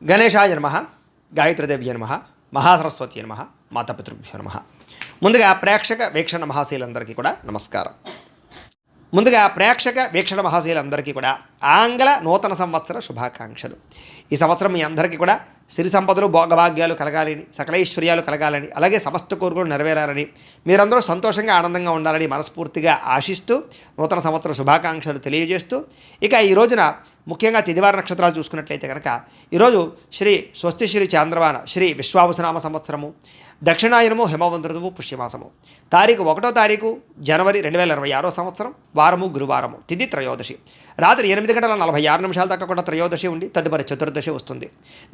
గణేశాయ నమః, గాయత్రీదేవ్య నమః, మహాసరస్వతి నమః, మాతాపితృభ్యో నమః. ముందుగా ప్రేక్షక వీక్షణ మహాశీలందరికీ కూడా నమస్కారం. ఆంగ్ల నూతన సంవత్సర శుభాకాంక్షలు. ఈ సంవత్సరం మీ అందరికీ కూడా సిరి సంపదలు భోగభాగ్యాలు కలగాలని, సకలైశ్వర్యాలు కలగాలని, అలాగే సమస్త కోరికలు నెరవేరాలని, మీరందరూ సంతోషంగా ఆనందంగా ఉండాలని మనస్ఫూర్తిగా ఆశిస్తూ నూతన సంవత్సర శుభాకాంక్షలు తెలియజేస్తూ, ఇక ఈ రోజున ముఖ్యంగా తిదివార నక్షత్రాలు చూసుకున్నట్లయితే కనుక ఈరోజు శ్రీ స్వస్తి శ్రీ చాంద్రవాన శ్రీ విశ్వావసనామ సంవత్సరము, దక్షిణాయనము హిమవంత ఋతువు పుష్యమాసము, తారీఖు 1వ తారీఖు జనవరి 2026 సంవత్సరం, వారము గురువారము, తిథి త్రయోదశి, రాత్రి 8:46 దాకా కూడా త్రయోదశి ఉండి తదుపరి చతుర్దశి వస్తుంది.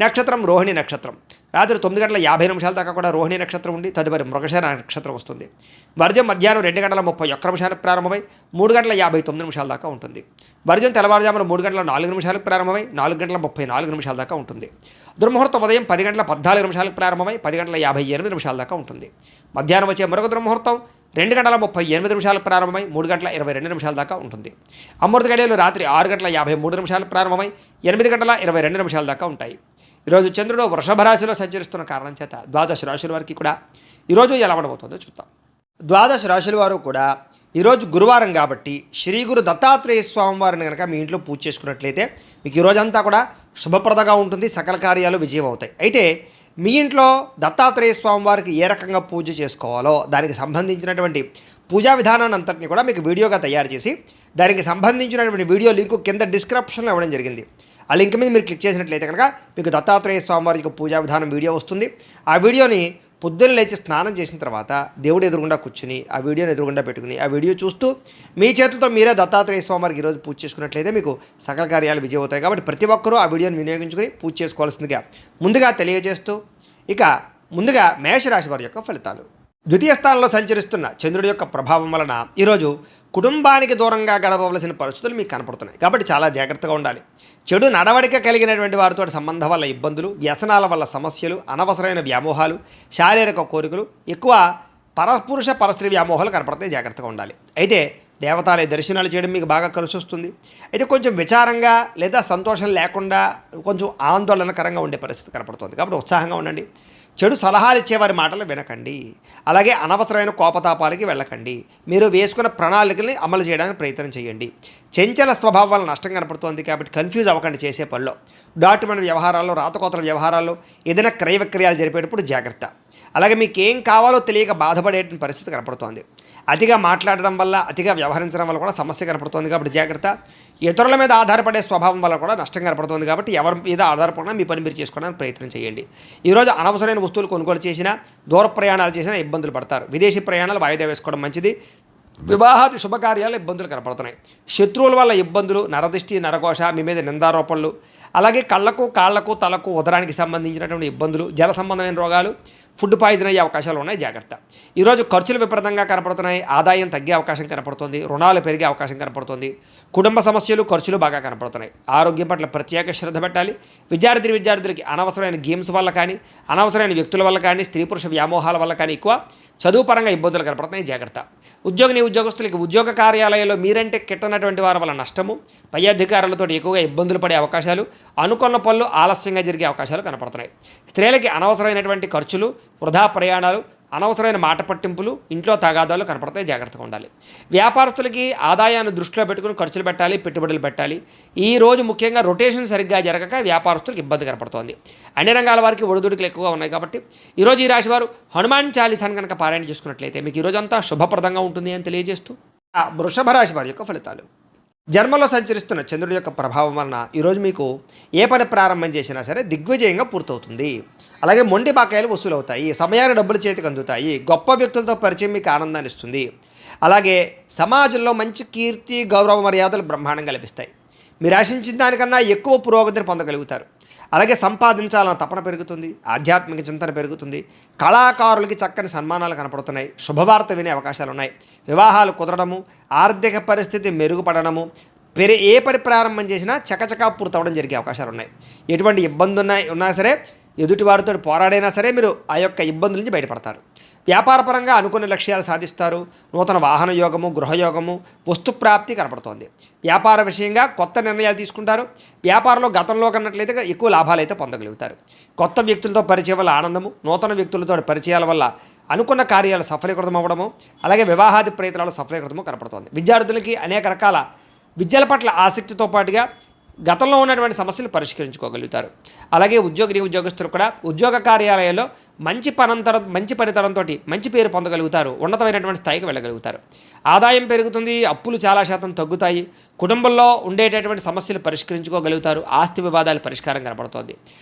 నక్షత్రం రోహిణి నక్షత్రం, రాత్రి 9:50 దాకా కూడా రోహిణి నక్షత్రం ఉండి తదుపరి మృగశిర నక్షత్రం వస్తుంది. వర్జం మధ్యాహ్నం 2:31 ప్రారంభమై 3:59 దాకా ఉంటుంది. వర్జం తెల్లవారుజామున 3:04 ప్రారంభమై 4:34 దాకా ఉంటుంది. దుర్ముహూర్తం ఉదయం 10:14 ప్రారంభమై 10:58 దాకా ఉంటుంది. మధ్యాహ్నం వచ్చే మరొక దుర్ముహూర్తం 2:38 ప్రారంభమై 3:22 దాకా ఉంటుంది. అమృత గడియలు రాత్రి 6:53 ప్రారంభమై 8:22 దాకా ఉంటాయి. ఈరోజు చంద్రుడు వృషభ రాశిలో సంచరిస్తున్న కారణం చేత ద్వాదశ రాశుల వారికి కూడా ఈరోజు ఎలా ఉండబోతుందో చూద్దాం. ద్వాదశ రాశుల వారు కూడా ఈరోజు గురువారం కాబట్టి శ్రీ గురు దత్తాత్రేయ స్వామి వారిని కనుక మీ ఇంట్లో పూజ చేసుకున్నట్లయితే మీకు ఈరోజంతా కూడా శుభప్రదంగా ఉంటుంది, సకల కార్యాలు విజయం అవుతాయి. అయితే మీ ఇంట్లో దత్తాత్రేయ స్వామి వారికి ఏ రకంగా పూజ చేసుకోవాలో దానికి సంబంధించినటువంటి పూజా విధానాన్ని అంతటిని కూడా మీకు వీడియోగా తయారు చేసి దానికి సంబంధించినటువంటి వీడియో లింకు కింద డిస్క్రిప్షన్లో ఇవ్వడం జరిగింది. ఆ లింక్ మీద మీరు క్లిక్ చేసినట్లయితే కనుక మీకు దత్తాత్రేయ స్వామి వారికి పూజా విధానం వీడియో వస్తుంది. ఆ వీడియోని పొద్దున్న లేచి స్నానం చేసిన తర్వాత దేవుడు ఎదురుగుండా కూర్చుని ఆ వీడియోని ఎదురుగుండా పెట్టుకుని ఆ వీడియో చూస్తూ మీ చేతులతో మీరే దత్తాత్రేయ స్వామి వారికి ఈరోజు పూజ చేసుకున్నట్లయితే మీకు సకల కార్యాలు విజయం అవుతాయి. కాబట్టి ప్రతి ఒక్కరూ ఆ వీడియోని వినియోగించుకుని పూజ చేసుకోవాల్సిందిగా ముందుగా తెలియజేస్తూ, ఇక ముందుగా మేషరాశి వారి యొక్క ఫలితాలు. ద్వితీయ స్థానంలో సంచరిస్తున్న చంద్రుడి యొక్క ప్రభావం వలన ఈరోజు కుటుంబానికి దూరంగా గడపవలసిన పరిస్థితులు మీకు కనపడుతున్నాయి. కాబట్టి చాలా జాగ్రత్తగా ఉండాలి. చెడు నడవడిక కలిగినటువంటి వారితో సంబంధం వల్ల ఇబ్బందులు, వ్యసనాల వల్ల సమస్యలు, అనవసరమైన వ్యామోహాలు, శారీరక కోరికలు, ఎక్కువ పరపురుష పరస్త్రీ వ్యామోహాలు కనపడతాయి. జాగ్రత్తగా ఉండాలి. అయితే దేవతాలయ దర్శనాలు చేయడం మీకు బాగా కలిసి వస్తుంది. అయితే కొంచెం విచారంగా లేదా సంతోషం లేకుండా కొంచెం ఆందోళనకరంగా ఉండే పరిస్థితి కనపడుతుంది. కాబట్టి ఉత్సాహంగా ఉండండి. చెడు సలహాలు ఇచ్చేవారి మాటలు వినకండి. అలాగే అనవసరమైన కోపతాపాలకి వెళ్ళకండి. మీరు వేసుకున్న ప్రణాళికల్ని అమలు చేయడానికి ప్రయత్నం చేయండి. చెంచల స్వభావం వల్ల నష్టం కనపడుతోంది కాబట్టి కన్ఫ్యూజ్ అవ్వకండి చేసే పనిలో. డాక్యుమెంట్ వ్యవహారాల్లో, రాతకోతల వ్యవహారాల్లో, ఏదైనా క్రయ విక్రయాలు జరిపేటప్పుడు జాగ్రత్త. అలాగే మీకు ఏం కావాలో తెలియక బాధపడే పరిస్థితి కనపడుతోంది. అతిగా మాట్లాడడం వల్ల, అతిగా వ్యవహరించడం వల్ల కూడా సమస్య కనపడుతోంది. కాబట్టి జాగ్రత్త. ఇతరుల మీద ఆధారపడే స్వభావం వల్ల కూడా నష్టం కనపడుతుంది. కాబట్టి ఎవరి మీద ఆధారపడినా మీ పని మీరు చేసుకోవడానికి ప్రయత్నం చేయండి. ఈరోజు అనవసరమైన వస్తువులు కొనుగోలు చేసినా, దూర ప్రయాణాలు చేసినా ఇబ్బందులు పడతారు. విదేశీ ప్రయాణాలు వాయిదా వేసుకోవడం మంచిది. వివాహాది శుభకార్యాలు ఇబ్బందులు కనపడుతున్నాయి. శత్రువుల వల్ల ఇబ్బందులు, నరదిష్టి, నరఘోష, మీ మీద నిందారోపణలు, అలాగే కళ్ళకు, కాళ్లకు, తలకు, ఉదరానికి సంబంధించినటువంటి ఇబ్బందులు, జల సంబంధమైన రోగాలు, ఫుడ్ పాయిజన్ అయ్యే అవకాశాలు ఉన్నాయి. జాగ్రత్త. ఈరోజు ఖర్చులు విపరీతంగా కనపడుతున్నాయి. ఆదాయం తగ్గే అవకాశం కనపడుతుంది. రుణాలు పెరిగే అవకాశం కనపడుతుంది. కుటుంబ సమస్యలు, ఖర్చులు బాగా కనపడుతున్నాయి. ఆరోగ్యం పట్ల ప్రత్యేక శ్రద్ధ పెట్టాలి. విద్యార్థులకి అనవసరమైన గేమ్స్ వల్ల కానీ, అనవసరమైన వ్యక్తుల వల్ల కానీ, స్త్రీ పురుష వ్యామోహాల వల్ల కానీ ఎక్కువ చదువు పరంగా ఇబ్బందులు కనపడుతున్నాయి. జాగ్రత్త. ఉద్యోగస్తులకి ఉద్యోగ కార్యాలయంలో మీరంటే కిట్టనటువంటి వారి వల్ల నష్టము, పై అధికారులతో ఎక్కువగా ఇబ్బందులు పడే అవకాశాలు, అనుకున్న పనులు ఆలస్యంగా జరిగే అవకాశాలు కనపడుతున్నాయి. స్త్రీలకి అనవసరమైనటువంటి ఖర్చులు, వృధా ప్రయాణాలు, అనవసరమైన మాట పట్టింపులు, ఇంట్లో తగాదాలు కనపడతాయి. జాగ్రత్తగా ఉండాలి. వ్యాపారస్తులకి ఆదాయాన్ని దృష్టిలో పెట్టుకుని ఖర్చులు పెట్టాలి, పెట్టుబడులు పెట్టాలి. ఈ రోజు ముఖ్యంగా రొటేషన్ సరిగ్గా జరగక వ్యాపారస్తులకు ఇబ్బంది కనపడుతోంది. అన్ని రంగాల వారికి ఒడిదుడుకులు ఎక్కువగా ఉన్నాయి. కాబట్టి ఈరోజు ఈ రాశి వారు హనుమాన్ చాలీసాను కనుక పారాయణ చేసుకున్నట్లయితే మీకు ఈరోజంతా శుభప్రదంగా ఉంటుంది అని తెలియజేస్తూ, వృషభ రాశి వారి యొక్క ఫలితాలు. జన్మలో సంచరిస్తున్న చంద్రుడి యొక్క ప్రభావం వలన ఈరోజు మీకు ఏ పని ప్రారంభం చేసినా సరే దిగ్విజయంగా పూర్తవుతుంది. అలాగే మొండి బాకాయలు వసూలు అవుతాయి. సమయానికి డబ్బులు చేతికి అందుతాయి. గొప్ప వ్యక్తులతో పరిచయం మీకు ఆనందాన్ని ఇస్తుంది. అలాగే సమాజంలో మంచి కీర్తి, గౌరవ మర్యాదలు బ్రహ్మాండంగా లభిస్తాయి. మీరు ఆశించిన దానికన్నా ఎక్కువ పురోగతిని పొందగలుగుతారు. అలాగే సంపాదించాలన్న తపన పెరుగుతుంది. ఆధ్యాత్మిక చింతన పెరుగుతుంది. కళాకారులకి చక్కని సన్మానాలు కనపడుతున్నాయి. శుభవార్త వినే అవకాశాలు ఉన్నాయి. వివాహాలు కుదరడము, ఆర్థిక పరిస్థితి మెరుగుపడడము, ఏ పని ప్రారంభం చేసినా చకచకా పూర్తవడం జరిగే అవకాశాలు ఉన్నాయి. ఎటువంటి ఇబ్బంది ఉన్నా సరే, ఎదుటివారితో పోరాడైనా సరే మీరు ఆ యొక్క ఇబ్బందుల నుంచి బయటపడతారు. వ్యాపారపరంగా అనుకున్న లక్ష్యాలు సాధిస్తారు. నూతన వాహన యోగము, గృహయోగము, వస్తుప్రాప్తి కనపడుతోంది. వ్యాపార విషయంగా కొత్త నిర్ణయాలు తీసుకుంటారు. వ్యాపారంలో గతంలో కన్నట్లయితే ఎక్కువ లాభాలు అయితే పొందగలుగుతారు. కొత్త వ్యక్తులతో పరిచయం వల్ల ఆనందము, నూతన వ్యక్తులతో పరిచయాల వల్ల అనుకున్న కార్యాలు సఫలీకృతం అవ్వడము, అలాగే వివాహాది ప్రయత్నాలు సఫలీకృతము కనపడుతోంది. విద్యార్థులకి అనేక రకాల విద్యల పట్ల ఆసక్తితో పాటుగా గతంలో ఉన్నటువంటి సమస్యలు పరిష్కరించుకోగలుగుతారు. అలాగే ఉద్యోగస్తులు కూడా ఉద్యోగ కార్యాలయాల్లో మంచి పనితనంతో మంచి పేరు పొందగలుగుతారు. ఉన్నతమైనటువంటి స్థాయికి వెళ్ళగలుగుతారు. ఆదాయం పెరుగుతుంది, అప్పులు చాలా శాతం తగ్గుతాయి. కుటుంబంలో ఉండేటటువంటి సమస్యలు పరిష్కరించుకోగలుగుతారు. ఆస్తి వివాదాల పరిష్కారం కనపడుతోంది.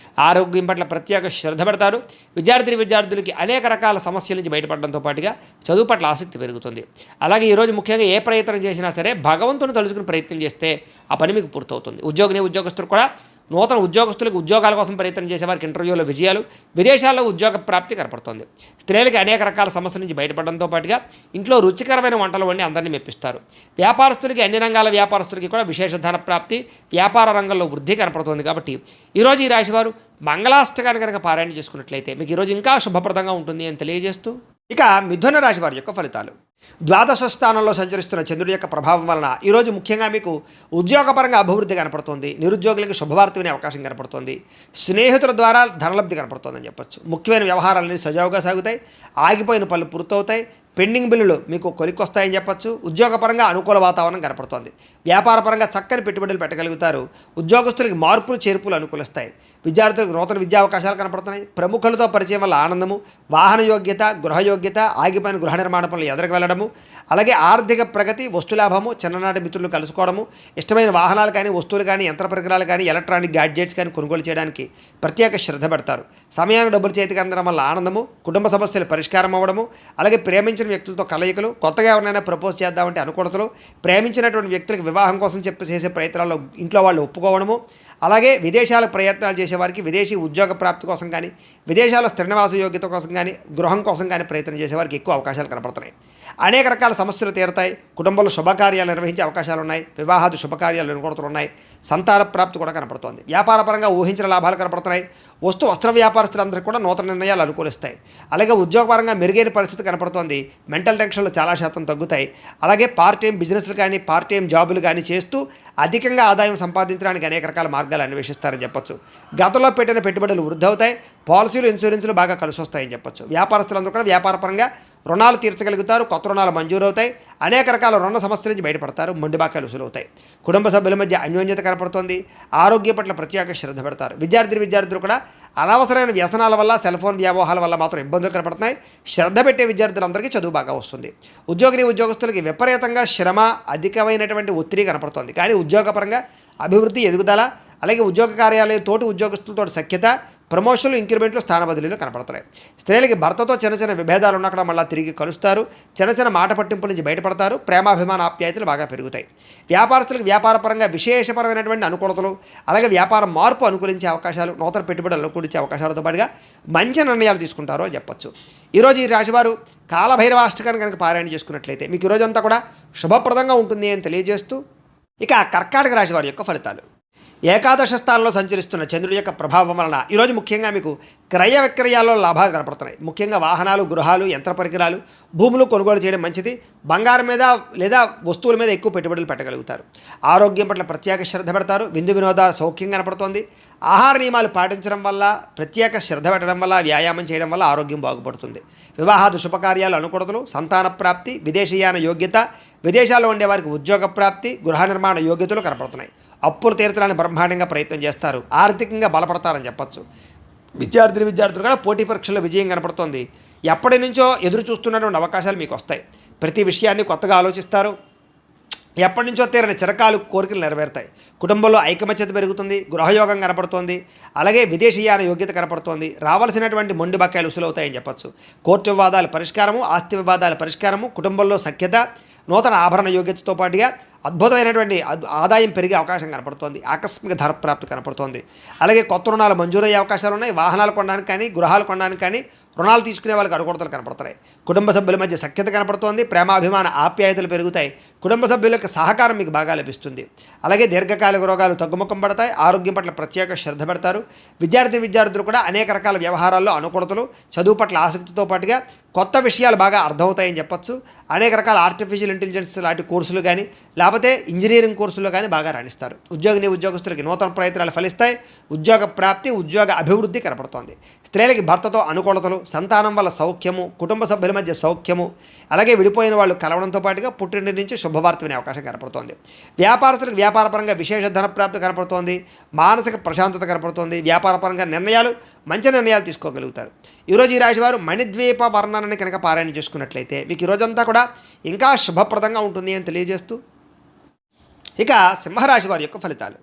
ఆరోగ్యం పట్ల ప్రత్యేక శ్రద్ధ పెడతారు. విద్యార్థులకి అనేక రకాల సమస్యల నుంచి బయటపడడంతో పాటుగా చదువు పట్ల ఆసక్తి పెరుగుతుంది. అలాగే ఈరోజు ముఖ్యంగా ఏ ప్రయత్నం చేసినా సరే భగవంతుని తలుచుకుని ప్రయత్నం చేస్తే ఆ పని మీకు పూర్తవుతుంది. ఉద్యోగస్తులు కూడా నూతన ఉద్యోగస్తులకు ఉద్యోగాల కోసం ప్రయత్నం చేసేవారికి ఇంటర్వ్యూలో విజయాలు, విదేశాల్లో ఉద్యోగ ప్రాప్తి కనపడుతోంది. స్త్రీలకి అనేక రకాల సమస్యల నుంచి బయటపడడంతో పాటుగా ఇంట్లో రుచికరమైన వంటలు వండి అందరినీ మెప్పిస్తారు. వ్యాపారస్తులకి అన్ని రంగాల వ్యాపారస్తులకి కూడా విశేష ధన ప్రాప్తి, వ్యాపార రంగంలో వృద్ధి కనపడుతోంది. కాబట్టి ఈరోజు ఈ రాశివారు మంగళాష్టకాన్ని కనుక పారాయణ చేసుకున్నట్లయితే మీకు ఈరోజు ఇంకా శుభప్రదంగా ఉంటుంది అని తెలియజేస్తూ, ఇక మిథున రాశి వారి యొక్క ఫలితాలు. ద్వాదశ స్థానంలో సంచరిస్తున్న చంద్రుడి యొక్క ప్రభావం వలన ఈరోజు ముఖ్యంగా మీకు ఉద్యోగపరంగా అభివృద్ధి కనపడుతుంది. నిరుద్యోగులకు శుభవార్త వినే అవకాశం కనపడుతుంది. స్నేహితుల ద్వారా ధనలబ్ధి కనపడుతుందని చెప్పొచ్చు. ముఖ్యమైన వ్యవహారాలన్నీ సజావుగా సాగుతాయి. ఆగిపోయిన పనులు పూర్తవుతాయి. పెండింగ్ బిల్లులు మీకు కొలిక్కొస్తాయని చెప్పొచ్చు. ఉద్యోగపరంగా అనుకూల వాతావరణం కనపడుతోంది. వ్యాపారపరంగా చక్కని పెట్టుబడులు పెట్టగలుగుతారు. ఉద్యోగస్తులకి మార్పులు చేర్పులు అనుకూలిస్తాయి. విద్యార్థులకు నూతన విద్యా అవకాశాలు కనపడుతున్నాయి. ప్రముఖులతో పరిచయం వల్ల ఆనందము, వాహన యోగ్యత, గృహయోగ్యత, ఆగిపోయిన గృహ నిర్మాణ పనులు ఎదురుకు వెళ్ళడము, అలాగే ఆర్థిక ప్రగతి, వస్తులాభము, చిన్ననాటి మిత్రులు కలుసుకోవడము, ఇష్టమైన వాహనాలు కానీ, వస్తువులు కానీ, యంత్ర పరికరాలు కానీ, ఎలక్ట్రానిక్ గ్యాడ్జెట్స్ కానీ కొనుగోలు చేయడానికి ప్రత్యేక శ్రద్ధ పెడతారు. సమయానికి డబ్బులు చేతికి అందడం వల్ల ఆనందము, కుటుంబ సమస్యలు పరిష్కారం అవ్వడము, అలాగే ప్రేమించిన వ్యక్తులతో కలయికలు, కొత్తగా ఎవరైనా ప్రపోజ్ చేద్దామంటే అనుకూలతలు, ప్రేమించినటువంటి వ్యక్తులకు వివాహం కోసం చేసే ప్రయత్నాల్లో ఇంట్లో వాళ్ళు ఒప్పుకోవడము, అలాగే విదేశాలకు ప్రయత్నాలు చేసేవారికి విదేశీ ఉద్యోగ ప్రాప్తి కోసం కానీ, విదేశాల స్థిర నివాస యోగ్యత కోసం కానీ, గృహం కోసం కానీ ప్రయత్నం చేసేవారికి ఎక్కువ అవకాశాలు కనపడుతున్నాయి. అనేక రకాల సమస్యలు తీరుతాయి. కుటుంబంలో శుభకార్యాలు నిర్వహించే అవకాశాలు ఉన్నాయి. వివాహాది శుభకార్యాలు అనుకూలతలు ఉన్నాయి. సంతాన ప్రాప్తి కూడా కనపడుతోంది. వ్యాపారపరంగా ఊహించిన లాభాలు కనపడుతున్నాయి. వస్త్ర వ్యాపారస్తులందరికీ కూడా నూతన నిర్ణయాలు అనుకూలిస్తాయి. అలాగే ఉద్యోగపరంగా మెరుగైన పరిస్థితి కనపడుతోంది. మెంటల్ టెన్షన్లు చాలా శాతం తగ్గుతాయి. అలాగే పార్ట్ టైం బిజినెస్లు కానీ, పార్ట్ టైం జాబులు కానీ చేస్తూ అధికంగా ఆదాయం సంపాదించడానికి అనేక రకాల మార్గాలు అన్వేషిస్తారని చెప్పొచ్చు. గతంలో పెట్టిన పెట్టుబడులు వృద్ధి అవుతాయి. పాలసీలు, ఇన్సూరెన్సులు బాగా కలిసి వస్తాయని చెప్పొచ్చు. వ్యాపారస్తులందరూ కూడా వ్యాపారపరంగా రుణాలు తీర్చగలుగుతారు. కొత్త రుణాలు మంజూరు అవుతాయి. అనేక రకాల రుణ సమస్యల నుంచి బయటపడతారు. మొండి బాకాలు వసూలవుతాయి. కుటుంబ సభ్యుల మధ్య అన్యోన్యత కనపడుతోంది. ఆరోగ్య పట్ల ప్రత్యేక శ్రద్ధ పెడతారు. విద్యార్థులు కూడా అనవసరమైన వ్యసనాల వల్ల, సెల్ ఫోన్ వ్యామోహాల వల్ల మాత్రం ఇబ్బందులు కనపడుతున్నాయి. శ్రద్ధ పెట్టే విద్యార్థులందరికీ చదువు బాగా వస్తుంది. ఉద్యోగస్తులకి విపరీతంగా శ్రమ, అధికమైనటువంటి ఒత్తిడి కనపడుతోంది. కానీ ఉద్యోగపరంగా అభివృద్ధి, ఎదుగుదల, అలాగే ఉద్యోగ కార్యాలయం తోటి ఉద్యోగస్తులతో సఖ్యత, ప్రమోషన్లు, ఇంక్రిమెంట్లు, స్థాన బదిలీలు కనపడుతున్నాయి. స్త్రీలకి భర్తతో చిన్న విభేదాలు ఉన్నా కూడా మళ్ళీ తిరిగి కలుస్తారు. చిన్న మాట పట్టింపుల నుంచి బయటపడతారు. ప్రేమాభిమాన ఆప్యాయతలు బాగా పెరుగుతాయి. వ్యాపారస్తులకు వ్యాపారపరంగా విశేషపరమైనటువంటి అనుకూలతలు, అలాగే వ్యాపార మార్పు అనుకూలించే అవకాశాలు, నూతన పెట్టుబడులు అనుకూలించే అవకాశాలతో పాటుగా మంచి నిర్ణయాలు తీసుకుంటారో చెప్పొచ్చు. ఈరోజు ఈ రాశివారు కాలభైరవాష్టకాన్ని కనుక పారాయణ చేసుకున్నట్లయితే మీకు ఈరోజంతా కూడా శుభప్రదంగా ఉంటుంది అని తెలియజేస్తూ, ఇక కర్కాటక రాశి వారి యొక్క ఫలితాలు. ఏకాదశ స్థానంలో సంచరిస్తున్న చంద్రుడి యొక్క ప్రభావం వలన ఈరోజు ముఖ్యంగా మీకు క్రయ విక్రయాల్లో లాభాలు కనపడుతున్నాయి. ముఖ్యంగా వాహనాలు, గృహాలు, యంత్ర పరికరాలు, భూములు కొనుగోలు చేయడం మంచిది. బంగారం మీద లేదా వస్తువుల మీద ఎక్కువ పెట్టుబడులు పెట్టగలుగుతారు. ఆరోగ్యం పట్ల ప్రత్యేక శ్రద్ధ పెడతారు. విందు వినోదాల సౌఖ్యం కనపడుతోంది. ఆహార నియమాలు పాటించడం వల్ల, ప్రత్యేక శ్రద్ధ పెట్టడం వల్ల, వ్యాయామం చేయడం వల్ల ఆరోగ్యం బాగుపడుతుంది. వివాహాది శుభకార్యాలు అనుకూలతలు, సంతాన ప్రాప్తి, విదేశీయాన యోగ్యత, విదేశాల్లో ఉండేవారికి ఉద్యోగ ప్రాప్తి, గృహ నిర్మాణ యోగ్యతలు కనపడుతున్నాయి. అప్పులు తీర్చడానికి బ్రహ్మాండంగా ప్రయత్నం చేస్తారు. ఆర్థికంగా బలపడతారని చెప్పచ్చు. విద్యార్థులు కూడా పోటీ పరీక్షల్లో విజయం కనపడుతోంది. ఎప్పటి నుంచో ఎదురు చూస్తున్నటువంటి అవకాశాలు మీకు వస్తాయి. ప్రతి విషయాన్ని కొత్తగా ఆలోచిస్తారు. ఎప్పటి నుంచో తీరని చిరకాలు కోరికలు నెరవేరుతాయి. కుటుంబంలో ఐకమత్యత పెరుగుతుంది. గృహయోగం కనపడుతోంది. అలాగే విదేశీయాన యోగ్యత కనపడుతోంది. రావాల్సినటువంటి మొండి బకాయిలు వసూలవుతాయని చెప్పచ్చు. కోర్టు వివాదాల పరిష్కారము, ఆస్తి వివాదాల పరిష్కారము, కుటుంబంలో సఖ్యత, నూతన ఆభరణ యోగ్యతతో పాటుగా అద్భుతమైనటువంటి ఆదాయం పెరిగే అవకాశం కనపడుతోంది. ఆకస్మిక ధర ప్రాప్తి కనపడుతోంది. అలాగే కొత్త రుణాలు మంజూరయ్యే అవకాశాలు ఉన్నాయి. వాహనాలు కొనడానికి కానీ, గృహాలు కొనడానికి కానీ, రుణాలు తీసుకునే వాళ్ళకి అడుగుడతలు కనపడుతున్నాయి. కుటుంబ సభ్యుల మధ్య సఖ్యత కనపడుతోంది. ప్రేమాభిమాన ఆప్యాయతలు పెరుగుతాయి. కుటుంబ సభ్యుల యొక్క సహకారం మీకు బాగా లభిస్తుంది. అలాగే దీర్ఘకాలిక రోగాలు తగ్గుముఖం పడతాయి. ఆరోగ్యం పట్ల ప్రత్యేక శ్రద్ధ పెడతారు. విద్యార్థులు కూడా అనేక రకాల వ్యవహారాల్లో అనుకూలతలు, చదువు పట్ల ఆసక్తితో పాటుగా కొత్త విషయాలు బాగా అర్థమవుతాయని చెప్పొచ్చు. అనేక రకాల ఆర్టిఫిషియల్ ఇంటెలిజెన్స్ లాంటి కోర్సులు కానీ లేకపోతే ఇంజనీరింగ్ కోర్సులు కానీ బాగా రాణిస్తారు. ఉద్యోగస్తులకి నూతన ప్రయత్నాలు ఫలిస్తాయి. ఉద్యోగ ప్రాప్తి, ఉద్యోగ అభివృద్ధి కనపడుతోంది. స్త్రీలకి భర్తతో అనుకూలతలు, సంతానం వల్ల సౌఖ్యము, కుటుంబ సభ్యుల మధ్య సౌఖ్యము, అలాగే విడిపోయిన వాళ్ళు కలవడంతో పాటుగా పుట్టింటి నుంచి శుభవార్త వినే అవకాశం కనపడుతోంది. వ్యాపారస్తులకు వ్యాపారపరంగా విశేష ధనప్రాప్తి కనపడుతోంది. మానసిక ప్రశాంతత కనపడుతోంది. వ్యాపారపరంగా మంచి నిర్ణయాలు తీసుకోగలుగుతారు. ఈరోజు ఈ రాశి వారు మణిద్వీప వర్ణనని కనుక పారాయణ చేసుకున్నట్లయితే మీకు ఈరోజంతా కూడా ఇంకా శుభప్రదంగా ఉంటుంది అని తెలియజేస్తూ, ఇక సింహరాశి వారి యొక్క ఫలితాలు.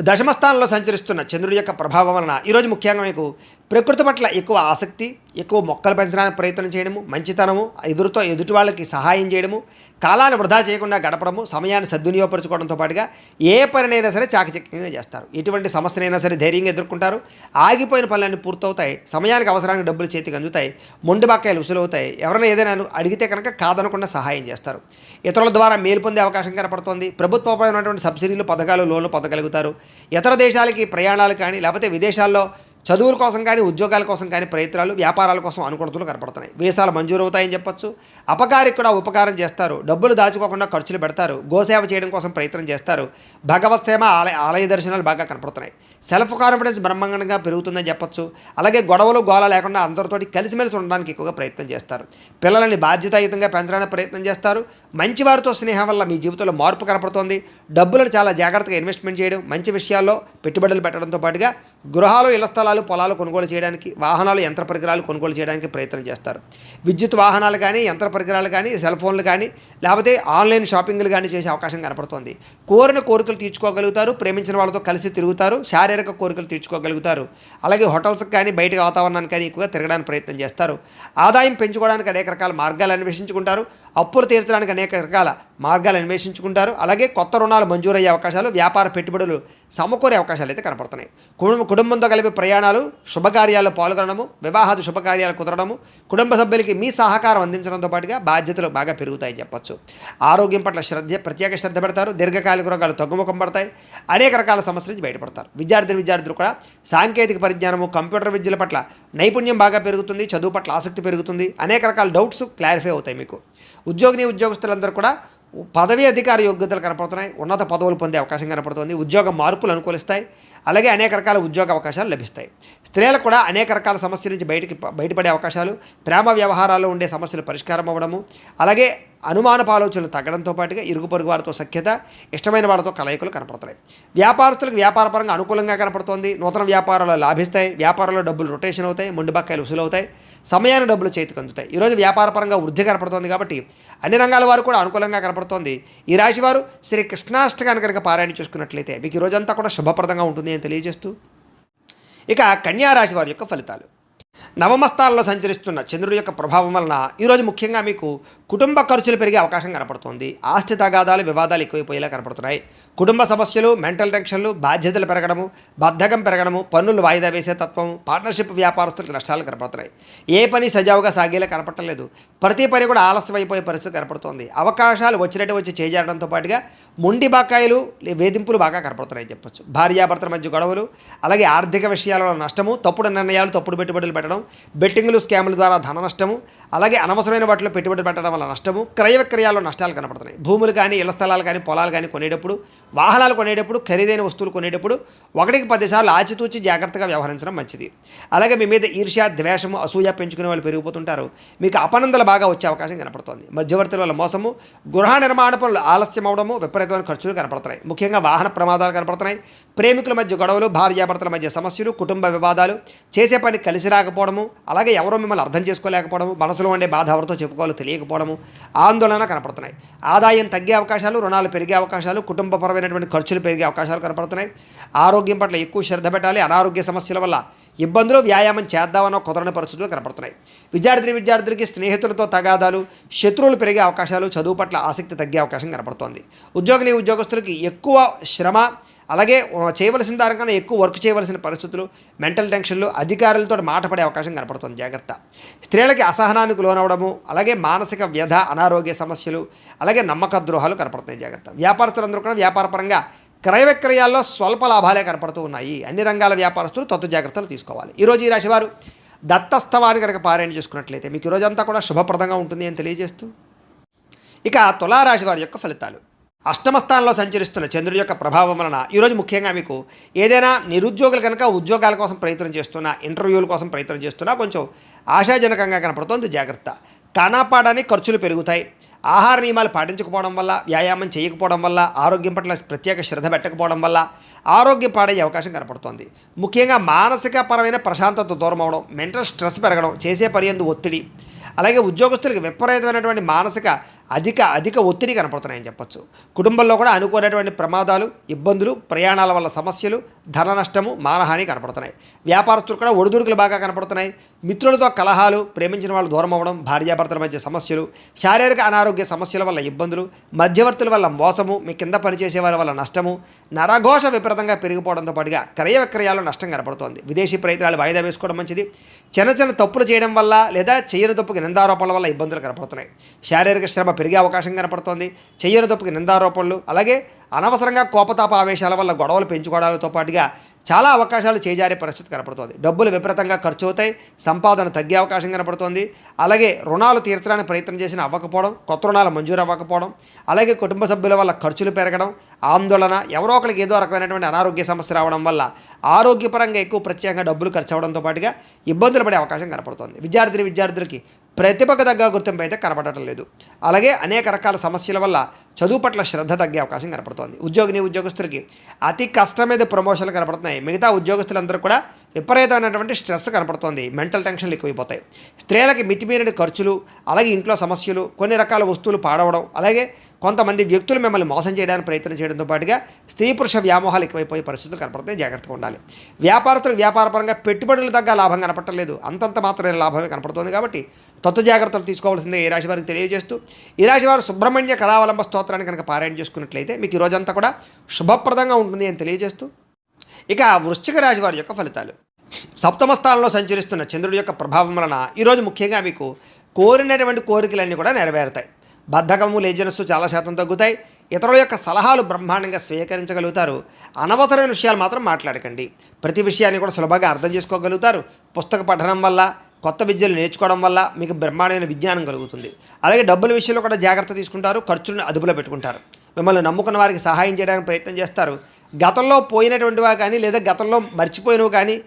దశమ స్థానంలో సంచరిస్తున్న చంద్రుడి యొక్క ప్రభావం వలన ఈరోజు ముఖ్యంగా మీకు ప్రకృతి పట్ల ఎక్కువ ఆసక్తి, ఎక్కువ మొక్కలు పెంచడానికి ప్రయత్నం చేయడము, మంచితనము, ఎదుటి వాళ్ళకి సహాయం చేయడము, కాలాన్ని వృధా చేయకుండా గడపడము, సమయాన్ని సద్వినియోగపరచుకోవడంతో పాటుగా ఏ పనినైనా సరే చాకచక్యంగా చేస్తారు. ఎటువంటి సమస్యనైనా సరే ధైర్యంగా ఎదుర్కొంటారు. ఆగిపోయిన పనులన్నీ పూర్తవుతాయి. సమయానికి అవసరానికి డబ్బులు చేతికి అందుతాయి. మొండి బకాయిలు ఉసులవుతాయి. ఎవరైనా ఏదైనా అడిగితే కనుక కాదనకుండా సహాయం చేస్తారు. ఇతరుల ద్వారా మేలు పొందే అవకాశం కనపడుతోంది. ప్రభుత్వపరమైనటువంటి సబ్సిడీలు, పథకాలు, లోన్లు పొందగలుగుతారు. ఇతర దేశాలకి ప్రయాణాలు కానీ లేకపోతే విదేశాల్లో చదువుల కోసం కానీ ఉద్యోగాల కోసం కానీ ప్రయత్నాలు, వ్యాపారాల కోసం అనుకూలతలు కనపడుతున్నాయి. వీసాలు మంజూరు అవుతాయని చెప్పొచ్చు. అపకారికి కూడా ఉపకారం చేస్తారు. డబ్బులు దాచుకోకుండా ఖర్చులు పెడతారు. గోసేవ చేయడం కోసం ప్రయత్నం చేస్తారు. భగవత్ సేవ, ఆలయ దర్శనాలు బాగా కనపడుతున్నాయి. సెల్ఫ్ కాన్ఫిడెన్స్ బ్రహ్మాండంగా పెరుగుతుందని చెప్పొచ్చు. అలాగే గొడవలు, గోల లేకుండా అందరితోటి కలిసిమెలిసి ఉండడానికి ఎక్కువగా ప్రయత్నం చేస్తారు. పిల్లల్ని బాధ్యతాయుతంగా పెంచడానికి ప్రయత్నం చేస్తారు. మంచివారితో స్నేహం వల్ల మీ జీవితంలో మార్పు కనపడుతోంది. డబ్బులను చాలా జాగ్రత్తగా ఇన్వెస్ట్మెంట్ చేయడం, మంచి విషయాల్లో పెట్టుబడులు పెట్టడంతో పాటుగా గృహాలు, ఇళ్ల స్థలాలు, పొలాలు కొనుగోలు చేయడానికి, వాహనాలు, యంత్ర పరికరాలు కొనుగోలు చేయడానికి ప్రయత్నం చేస్తారు. విద్యుత్ వాహనాలు కానీ, యంత్ర పరికరాలు కానీ, సెల్ ఫోన్లు కానీ లేకపోతే ఆన్లైన్ షాపింగ్లు కానీ చేసే అవకాశం కనపడుతోంది. కోరిన కోరికలు తీర్చుకోగలుగుతారు. ప్రేమించిన వాళ్ళతో కలిసి తిరుగుతారు. శారీరక కోరికలు తీర్చుకోగలుగుతారు. అలాగే హోటల్స్కి కానీ, బయట వాతావరణానికి కానీ ఎక్కువగా తిరగడానికి ప్రయత్నం చేస్తారు. ఆదాయం పెంచుకోవడానికి అనేక రకాల మార్గాలు అన్వేషించుకుంటారు. అప్పులు తీర్చడానికి అనేక రకాల మార్గాలు అన్వేషించుకుంటారు. అలాగే కొత్త రుణాలు మంజూరయ్యే అవకాశాలు, వ్యాపార పెట్టుబడులు సమకూరే అవకాశాలు అయితే కనపడుతున్నాయి. కుటుంబంతో కలిపి ప్రయాణాలు, శుభకార్యాల్లో పాల్గొనడము, వివాహాది శుభకార్యాలు కుదరడము, కుటుంబ సభ్యులకి మీ సహకారం అందించడంతో పాటుగా బాధ్యతలు బాగా పెరుగుతాయని చెప్పొచ్చు. ఆరోగ్యం పట్ల ప్రత్యేక శ్రద్ధ పెడతారు. దీర్ఘకాలిక రోగాలు తగ్గుముఖం పడతాయి. అనేక రకాల సమస్యల నుంచి బయటపడతారు. విద్యార్థులు కూడా సాంకేతిక పరిజ్ఞానము, కంప్యూటర్ విద్యల పట్ల నైపుణ్యం బాగా పెరుగుతుంది. చదువు పట్ల ఆసక్తి పెరుగుతుంది. అనేక రకాల డౌట్స్ క్లారిఫై అవుతాయి మీకు. ఉద్యోగస్తులందరూ కూడా పదవి అధికార యోగ్యతలు కనపడుతున్నాయి. ఉన్నత పదవులు పొందే అవకాశం కనపడుతుంది. ఉద్యోగ మార్పులు అనుకూలిస్తాయి. అలాగే అనేక రకాల ఉద్యోగ అవకాశాలు లభిస్తాయి. స్త్రీలకు కూడా అనేక రకాల సమస్యల నుంచి బయటపడే అవకాశాలు, ప్రేమ వ్యవహారాల్లో ఉండే సమస్యలు పరిష్కారం అవ్వడము, అలాగే అనుమానపు ఆలోచనలు తగ్గడంతో పాటుగా ఇరుగు పొరుగు వారితో సఖ్యత, ఇష్టమైన వాళ్ళతో కలయికలు కనపడుతున్నాయి. వ్యాపారస్తులకు వ్యాపారపరంగా అనుకూలంగా కనపడుతోంది. నూతన వ్యాపారాలు లాభిస్తాయి. వ్యాపారంలో డబ్బులు రొటేషన్ అవుతాయి. మొండి బకాయిలు వసూలవుతాయి. సమయాన్ని డబ్బులు చేతికి అందుతాయి. ఈరోజు వ్యాపారపరంగా వృద్ధి కనపడుతోంది కాబట్టి అన్ని రంగాల వారు కూడా అనుకూలంగా కనపడుతోంది. ఈ రాశి వారు శ్రీ కృష్ణాష్టకాన్ని కనుక పారాయణ చేసుకున్నట్లయితే మీకు ఈ రోజంతా కూడా శుభప్రదంగా ఉంటుంది అని తెలియజేస్తూ, ఇక కన్యా రాశి వారి యొక్క ఫలితాలు. నవమ స్థానంలో సంచరిస్తున్న చంద్రుడి యొక్క ప్రభావం వలన ఈరోజు ముఖ్యంగా మీకు కుటుంబ ఖర్చులు పెరిగే అవకాశం కనపడుతుంది. ఆస్తి తగాదాలు, వివాదాలు ఎక్కువైపోయేలా కనపడుతున్నాయి. కుటుంబ సమస్యలు, మెంటల్ టెన్షన్లు, బాధ్యతలు పెరగడము, బద్ధకం పెరగడము, పన్నులు వాయిదా వేసే తత్వం, పార్ట్నర్షిప్ వ్యాపారస్తులకు నష్టాలు కనపడుతున్నాయి. ఏ పని సజావుగా సాగేలా కనపడలేదు. ప్రతి పని కూడా ఆలస్యం అయిపోయే పరిస్థితి కనపడుతోంది. అవకాశాలు వచ్చినట్టు వచ్చి చేజారడంతో పాటుగా మొండి బకాయిలు, వేధింపులు బాగా కనపడుతున్నాయని చెప్పొచ్చు. భార్యాభర్తల మధ్య గొడవలు, అలాగే ఆర్థిక విషయాలలో నష్టము, తప్పుడు నిర్ణయాలు, తప్పుడు పెట్టుబడులు పెట్టడం, బెట్టింగ్లు, స్కాముల ద్వారా ధన నష్టము, అలాగే అనవసరమైన వాటిలో పెట్టుబడి పెట్టడం వల్ల నష్టము, క్రయ విక్రయాల్లో నష్టాలు కనపడుతున్నాయి. భూములు కానీ, ఇళ్ల స్థలాలు కానీ, పొలాలు కానీ కొనేటప్పుడు, వాహనాలు కొనేటప్పుడు, ఖరీదైన వస్తువులు కొనేటప్పుడు 1కి 10 సార్లు ఆచితూచి జాగ్రత్తగా వ్యవహరించడం మంచిది. అలాగే మీ మీద ఈర్ష్య, ద్వేషము, అసూయ పెంచుకునే వాళ్ళు పెరిగిపోతుంటారు. మీకు అపనందలు బాగా వచ్చే అవకాశం కనపడుతోంది. మధ్యవర్తుల వల్ల మోసము, గృహ నిర్మాణ పనులు ఆలస్యం అవడము, విపరీతమైన ఖర్చులు కనపడుతున్నాయి. ముఖ్యంగా వాహన ప్రమాదాలు కనపడుతున్నాయి. ప్రేమికుల మధ్య గొడవలు, భార్యాభర్తల మధ్య సమస్యలు, కుటుంబ వివాదాలు, చేసే పని కలిసి రాకపోవడము, అలాగే ఎవరో మిమ్మల్ని అర్థం చేసుకోలేకపోవడము, మనసులో ఉండే బాధ ఎవరితో చెప్పుకోవాలో తెలియకపోవడము, ఆందోళన కనపడుతున్నాయి. ఆదాయం తగ్గే అవకాశాలు, రుణాలు పెరిగే అవకాశాలు, కుటుంబపరమైనటువంటి ఖర్చులు పెరిగే అవకాశాలు కనపడుతున్నాయి. ఆరోగ్యం పట్ల ఎక్కువ శ్రద్ధ పెట్టాలి. అనారోగ్య సమస్యల వల్ల ఇబ్బందులు, వ్యాయామం చేద్దామన్న కుదరని పరిస్థితులు కనపడుతున్నాయి. విద్యార్థులకి స్నేహితులతో తగాదాలు, శత్రువులు పెరిగే అవకాశాలు, చదువు పట్ల ఆసక్తి తగ్గే అవకాశం కనపడుతోంది. ఉద్యోగస్తులకి ఎక్కువ శ్రమ, అలాగే చేయవలసిన దానికన్నా ఎక్కువ వర్క్ చేయవలసిన పరిస్థితులు, మెంటల్ టెన్షన్లు, అధికారులతో మాట పడే అవకాశం కనపడుతుంది. జాగ్రత్త. స్త్రీలకి అసహనానికి లోనవడము, అలాగే మానసిక వ్యధ, అనారోగ్య సమస్యలు, అలాగే నమ్మక ద్రోహాలు కనపడుతున్నాయి. జాగ్రత్త. వ్యాపారస్తులందరూ కూడా వ్యాపారపరంగా క్రయ విక్రయాల్లో స్వల్ప లాభాలే కనపడుతూ ఉన్నాయి. అన్ని రంగాల వ్యాపారస్తులు తత్తు జాగ్రత్తలు తీసుకోవాలి. ఈరోజు ఈ రాశివారు దత్తస్తవాన్ని కనుక పారాయణ చేసుకున్నట్లయితే మీకు ఈరోజంతా కూడా శుభప్రదంగా ఉంటుంది అని తెలియజేస్తూ, ఇక తులారాశి వారి యొక్క ఫలితాలు. అష్టమ స్థానంలో సంచరిస్తున్న చంద్రుడి యొక్క ప్రభావం వలన ఈరోజు ముఖ్యంగా మీకు ఏదైనా నిరుద్యోగులు కనుక ఉద్యోగాల కోసం ప్రయత్నం చేస్తున్నా, ఇంటర్వ్యూల కోసం ప్రయత్నం చేస్తున్నా కొంచెం ఆశాజనకంగా కనపడుతోంది. జాగ్రత్త. కానాపాడానికి ఖర్చులు పెరుగుతాయి. ఆహార నియమాలు పాటించకపోవడం వల్ల, వ్యాయామం చేయకపోవడం వల్ల, ఆరోగ్యం పట్ల ప్రత్యేక శ్రద్ధ పెట్టకపోవడం వల్ల ఆరోగ్యం పాడయ్యే అవకాశం కనపడుతోంది. ముఖ్యంగా మానసిక పరమైన ప్రశాంతత దూరం అవడం, మెంటల్ స్ట్రెస్ పెరగడం, చేసే పని యందు ఒత్తిడి, అలాగే ఉద్యోగస్తులకు విపరీతమైనటువంటి మానసిక అధిక ఒత్తిడి కనపడుతున్నాయని చెప్పొచ్చు. కుటుంబంలో కూడా అనుకోనటువంటి ప్రమాదాలు, ఇబ్బందులు, ప్రయాణాల వల్ల సమస్యలు, ధన నష్టము, మానహాని కనపడుతున్నాయి. వ్యాపారస్తులు కూడా ఒడిదుడుకులు బాగా కనపడుతున్నాయి. మిత్రులతో కలహాలు, ప్రేమించిన వాళ్ళు దూరం అవ్వడం, భార్యాభర్తల మధ్య సమస్యలు, శారీరక అనారోగ్య సమస్యల వల్ల ఇబ్బందులు, మధ్యవర్తుల వల్ల మోసము, మీ కింద పనిచేసే వారి వల్ల నష్టము, నరఘోష విపరీతంగా పెరిగిపోవడంతో పాటుగా క్రయ విక్రయాలు నష్టం కనపడుతోంది. విదేశీ ప్రయత్నాలు వాయిదా వేసుకోవడం మంచిది. చిన్న తప్పులు చేయడం వల్ల లేదా చేయని తప్పుకి నిందారోపణల వల్ల ఇబ్బందులు కనపడుతున్నాయి. శారీరక శ్రమ పెరిగే అవకాశం కనపడుతోంది. చెయ్యని తప్పుకి నిందారోపణలు, అలాగే అనవసరంగా కోపతాప ఆవేశాల వల్ల గొడవలు పెంచుకోవడాలతో పాటుగా చాలా అవకాశాలు చేజారే పరిస్థితి కనపడుతోంది. డబ్బులు విపరీతంగా ఖర్చు అవుతాయి. సంపాదన తగ్గే అవకాశం కనపడుతోంది. అలాగే రుణాలు తీర్చడానికి ప్రయత్నం చేసిన అవ్వకపోవడం, కొత్త రుణాలు మంజూరు అవ్వకపోవడం, అలాగే కుటుంబ సభ్యుల వల్ల ఖర్చులు పెరగడం, ఆందోళన, ఎవరో ఒకరికి ఏదో రకమైనటువంటి అనారోగ్య సమస్య రావడం వల్ల ఆరోగ్యపరంగా ఎక్కువ ప్రత్యేకంగా డబ్బులు ఖర్చు అవ్వడంతో పాటుగా ఇబ్బందులు పడే అవకాశం కనపడుతోంది. విద్యార్థులకి ప్రతిభకు తగ్గ గుర్తింపు అయితే కనపడటం లేదు. అలాగే అనేక రకాల సమస్యల వల్ల చదువు పట్ల శ్రద్ధ తగ్గే అవకాశం కనపడుతోంది. ఉద్యోగస్తులకి అతి కష్టం మీద ప్రమోషన్లు కనపడుతున్నాయి. మిగతా ఉద్యోగస్తులందరూ కూడా విపరీతమైనటువంటి స్ట్రెస్ కనపడుతోంది. మెంటల్ టెన్షన్లు ఎక్కువైపోతాయి. స్త్రీలకి మితిమీరిన ఖర్చులు, అలాగే ఇంట్లో సమస్యలు, కొన్ని రకాల వస్తువులు పాడవడం, అలాగే కొంతమంది వ్యక్తులు మిమ్మల్ని మోసం చేయడానికి ప్రయత్నం చేయడంతో పాటుగా స్త్రీ పురుష వ్యామోహాలు ఎక్కువైపోయే పరిస్థితులు కనపడుతున్నాయి. జాగ్రత్తగా ఉండాలి. వ్యాపారస్తులకు వ్యాపారపరంగా పెట్టుబడులు తగ్గ లాభం కనపడలేదు. అంతంత మాత్రమే లాభమే కనపడుతుంది. కాబట్టి జాగ్రత్తలు తీసుకోవాల్సిందే ఈ రాశి వారికి తెలియజేస్తూ, ఈ రాశి వారు సుబ్రహ్మణ్య కరావలంబ స్తోత్రాన్ని కనుక పారాయణ చేసుకున్నట్లయితే మీకు ఈ రోజంతా కూడా శుభప్రదంగా ఉంటుంది అని తెలియజేస్తూ, ఇక వృశ్చిక రాశి వారి యొక్క ఫలితాలు. సప్తమ స్థానంలో సంచరిస్తున్న చంద్రుడి యొక్క ప్రభావం వలన ఈరోజు ముఖ్యంగా మీకు కోరినటువంటి కోరికలన్నీ కూడా నెరవేరుతాయి. బద్ధకము, లేజినెస్ చాలా శాతం తగ్గుతాయి. ఇతరుల యొక్క సలహాలు బ్రహ్మాండంగా స్వీకరించగలుగుతారు. అనవసరమైన విషయాలు మాత్రం మాట్లాడకండి. ప్రతి విషయాన్ని కూడా సులభంగా అర్థం చేసుకోగలుగుతారు. పుస్తక పఠనం వల్ల, కొత్త విద్యలు నేర్చుకోవడం వల్ల మీకు బ్రహ్మాండమైన విజ్ఞానం కలుగుతుంది. అలాగే డబ్బుల విషయంలో కూడా జాగ్రత్త తీసుకుంటారు. ఖర్చులను అదుపులో పెట్టుకుంటారు. మిమ్మల్ని నమ్ముకున్న వారికి సహాయం చేయడానికి ప్రయత్నం చేస్తారు. గతంలో పోయినటువంటివా కానీ, లేదా గతంలో మర్చిపోయినవి కానీ,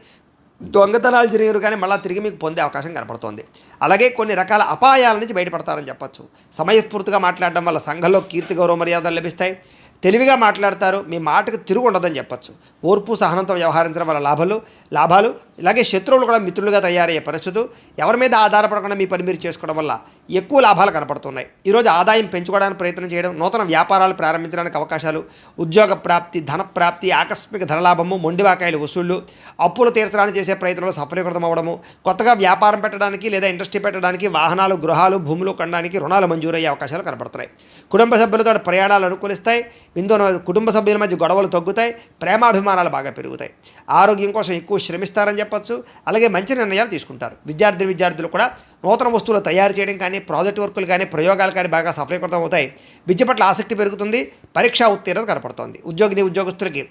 దొంగతనాలు జరిగినవి కానీ మళ్ళీ తిరిగి మీకు పొందే అవకాశం కనపడుతోంది. అలాగే కొన్ని రకాల అపాయాల నుంచి బయటపడతారని చెప్పచ్చు. సమయస్ఫూర్తిగా మాట్లాడడం వల్ల సంఘంలో కీర్తి, గౌరవ మర్యాదలు లభిస్తాయి. తెలివిగా మాట్లాడతారు. మీ మాటకు తిరుగు ఉండదని చెప్పచ్చు. ఓర్పు, సహనంతో వ్యవహరించడం వల్ల లాభాలు, ఇలాగే శత్రువులు కూడా మిత్రులుగా తయారయ్యే పరిస్థితులు, ఎవరి మీద ఆధారపడకుండా మీ పని మీరు చేసుకోవడం వల్ల ఎక్కువ లాభాలు కనపడుతున్నాయి. ఈరోజు ఆదాయం పెంచుకోవడానికి ప్రయత్నం చేయడం, నూతన వ్యాపారాలు ప్రారంభించడానికి అవకాశాలు, ఉద్యోగ ప్రాప్తి, ధన ప్రాప్తి, ఆకస్మిక ధనలాభము, మొండివాకాయలు వసూళ్లు, అప్పులు తీర్చడానికి చేసే ప్రయత్నంలో సఫలీకృతం అవ్వడము, కొత్తగా వ్యాపారం పెట్టడానికి లేదా ఇండస్ట్రీ పెట్టడానికి, వాహనాలు, గృహాలు, భూములు కొనడానికి రుణాలు మంజూరయ్యే అవకాశాలు కనపడుతున్నాయి. కుటుంబ సభ్యులతో ప్రయాణాలు అనుకూలిస్తాయి. ఇందులో కుటుంబ సభ్యుల మధ్య గొడవలు తగ్గుతాయి. ప్రేమాభిమానాలు బాగా పెరుగుతాయి. ఆరోగ్యం కోసం ఎక్కువ శ్రమిస్తారని చెప్పచ్చు. అలాగే మంచి నిర్ణయాలు తీసుకుంటారు. విద్యార్థులు కూడా నూతన వస్తువులు తయారు చేయడం కానీ, ప్రాజెక్ట్ వర్కులు కానీ, ప్రయోగాలు కానీ బాగా సఫలీకృతం అవుతాయి. విద్య పట్ల ఆసక్తి పెరుగుతుంది. పరీక్షా ఉత్తీర్ణత కనపడుతోంది. ఉద్యోగస్తులకి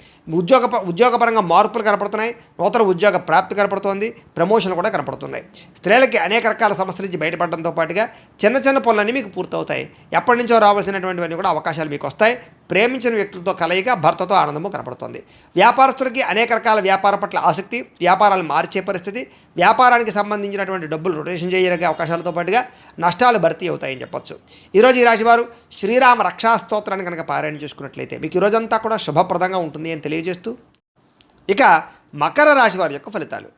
ఉద్యోగపరంగా మార్పులు కనపడుతున్నాయి. నూతన ఉద్యోగ ప్రాప్తి కనపడుతోంది. ప్రమోషన్లు కూడా కనపడుతున్నాయి. స్త్రీలకి అనేక రకాల సమస్యల నుంచి బయటపడడంతో పాటుగా చిన్న పనులన్నీ మీకు పూర్తవుతాయి. ఎప్పటి నుంచో రావాల్సినటువంటివన్నీ కూడా అవకాశాలు మీకు వస్తాయి. ప్రేమించిన వ్యక్తులతో కలయిక, భర్తతో ఆనందము కనపడుతోంది. వ్యాపారస్తులకి అనేక రకాల వ్యాపార పట్ల ఆసక్తి, వ్యాపారాలు మార్చే పరిస్థితి, వ్యాపారానికి సంబంధించినటువంటి డబ్బులు రొటేషన్ చేయగలిగే అవకాశాలతో పాటుగా నష్టాలు భర్తీ అవుతాయని చెప్పొచ్చు. ఈరోజు ఈ రాశివారు శ్రీరామ రక్షా స్తోత్రాన్ని కనుక పారాయణ చేసుకున్నట్లయితే మీకు ఈరోజంతా కూడా శుభప్రదంగా ఉంటుంది అని తెలియజేస్తూ, ఇక మకర రాశి వారి యొక్క ఫలితాలు.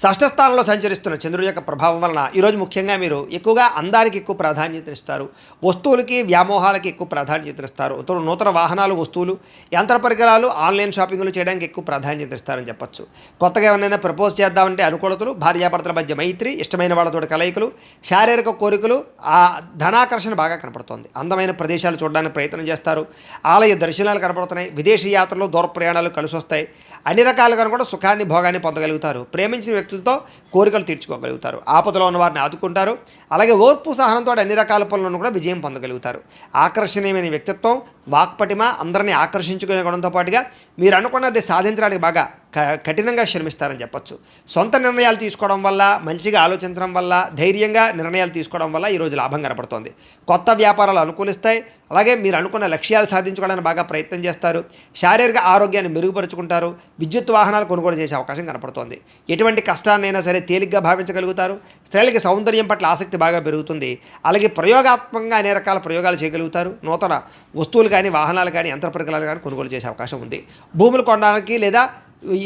షష్ఠస్థానంలో సంచరిస్తున్న చంద్రుడి యొక్క ప్రభావం వలన ఈరోజు ముఖ్యంగా మీరు ఎక్కువగా అందానికి ఎక్కువ ప్రాధాన్యత ఇస్తారు. వస్తువులకి వ్యామోహాలకి ఎక్కువ ప్రాధాన్యత ఇస్తారు. నూతన వాహనాలు, వస్తువులు, యంత్ర పరికరాలు, ఆన్లైన్ షాపింగ్లు చేయడానికి ఎక్కువ ప్రాధాన్యత ఇస్తారని చెప్పచ్చు. కొత్తగా ఎవరైనా ప్రపోజ్ చేద్దామంటే అనుకూలతలు, భార్యాభర్తల మధ్య మైత్రి, ఇష్టమైన వాళ్ళతో కలయికలు, శారీరక కోరికలు, ఆ ధనాకర్షణ బాగా కనపడుతుంది. అందమైన ప్రదేశాలు చూడడానికి ప్రయత్నం చేస్తారు. ఆలయ దర్శనాలు కనపడుతున్నాయి. విదేశీ యాత్రలు, దూర ప్రయాణాలు కలిసి వస్తాయి. అన్ని రకాలుగా కూడా సుఖాన్ని, భోగాన్ని పొందగలుగుతారు. ప్రేమించిన వ్యక్తులతో కోరికలు తీర్చుకోగలుగుతారు. ఆపదలో ఉన్న వారిని ఆదుకుంటారు. అలాగే ఓర్పు సహనంతో అన్ని రకాల పనులను కూడా విజయం పొందగలుగుతారు. ఆకర్షణీయమైన వ్యక్తిత్వం, వాక్పటిమ, అందరినీ ఆకర్షించుకునే గుణంతో పాటుగా మీరు అనుకున్నది సాధించడానికి బాగా కఠినంగా శ్రమిస్తారని చెప్పచ్చు. సొంత నిర్ణయాలు తీసుకోవడం వల్ల, మంచిగా ఆలోచించడం వల్ల, ధైర్యంగా నిర్ణయాలు తీసుకోవడం వల్ల ఈరోజు లాభం కనపడుతుంది. కొత్త వ్యాపారాలు అనుకూలిస్తాయి. అలాగే మీరు అనుకున్న లక్ష్యాలు సాధించుకోవడానికి బాగా ప్రయత్నం చేస్తారు. శారీరక ఆరోగ్యాన్ని మెరుగుపరుచుకుంటారు. విద్యుత్ వాహనాలు కొనుగోలు చేసే అవకాశం కనపడుతోంది. ఎటువంటి కష్టాన్నైనా సరే తేలిగ్గా భావించగలుగుతారు. స్త్రీలకి సౌందర్యం పట్ల ఆసక్తి బాగా పెరుగుతుంది. అలాగే ప్రయోగాత్మకంగా అనేక రకాల ప్రయోగాలు చేయగలుగుతారు. నూతన వస్తువులు కానీ, వాహనాలు కానీ, యంత్ర పరికరాలు కానీ కొనుగోలు చేసే అవకాశం ఉంది. భూములు కొనడానికి లేదా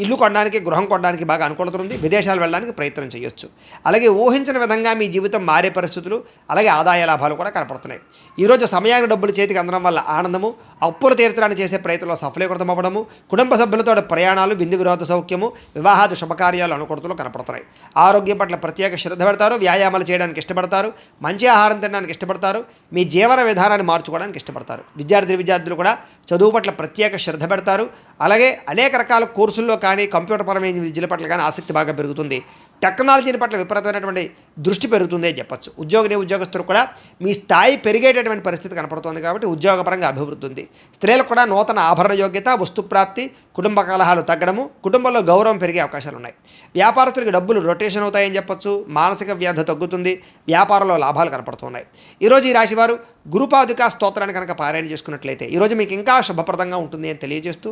ఇల్లు కొనడానికి, గృహం కొనడానికి బాగా అనుకూలత ఉంది. విదేశాలు వెళ్ళడానికి ప్రయత్నం చేయొచ్చు. అలాగే ఊహించిన విధంగా మీ జీవితం మారే పరిస్థితులు, అలాగే ఆదాయ లాభాలు కూడా కనపడుతున్నాయి. ఈరోజు సమయానికి డబ్బులు చేతికి అందడం వల్ల ఆనందము, అప్పులు తీర్చడానికి చేసే ప్రయత్నంలో సఫలీకృతం అవ్వడము, కుటుంబ సభ్యులతో ప్రయాణాలు, విందు వినోద సౌఖ్యము, వివాహాది శుభకార్యాలు అనుకూలతలు కనపడుతున్నాయి. ఆరోగ్యం పట్ల ప్రత్యేక శ్రద్ధ పెడతారు. వ్యాయామాలు చేయడానికి ఇష్టపడతారు. మంచి ఆహారం తినడానికి ఇష్టపడతారు. మీ జీవన విధానాన్ని మార్చుకోవడానికి ఇష్టపడతారు. విద్యార్థులు కూడా చదువు పట్ల ప్రత్యేక శ్రద్ధ పెడతారు. అలాగే అనేక రకాల కోర్సుల్లో కానీ, కంప్యూటర్ పరమైన విద్యల పట్ల కానీ ఆసక్తి బాగా పెరుగుతుంది. టెక్నాలజీని పట్ల విపరీతమైనటువంటి దృష్టి పెరుగుతుంది అని చెప్పచ్చు. ఉద్యోగస్తులు కూడా మీ స్థాయి పెరిగేటటువంటి పరిస్థితి కనపడుతుంది. కాబట్టి ఉద్యోగపరంగా అభివృద్ధి ఉంది. స్త్రీలకు కూడా నూతన ఆభరణ యోగ్యత, వస్తుప్రాప్తి, కుటుంబ కలహాలు తగ్గడము, కుటుంబంలో గౌరవం పెరిగే అవకాశాలు ఉన్నాయి. వ్యాపారస్తులకి డబ్బులు రొటేషన్ అవుతాయని చెప్పచ్చు. మానసిక వ్యాధి తగ్గుతుంది. వ్యాపారంలో లాభాలు కనపడుతున్నాయి. ఈరోజు ఈ రాశివారు గురుపాదుకా స్తోత్రాన్ని కనుక పారాయణ చేసుకున్నట్లయితే ఈరోజు మీకు ఇంకా శుభప్రదంగా ఉంటుంది అని తెలియజేస్తూ,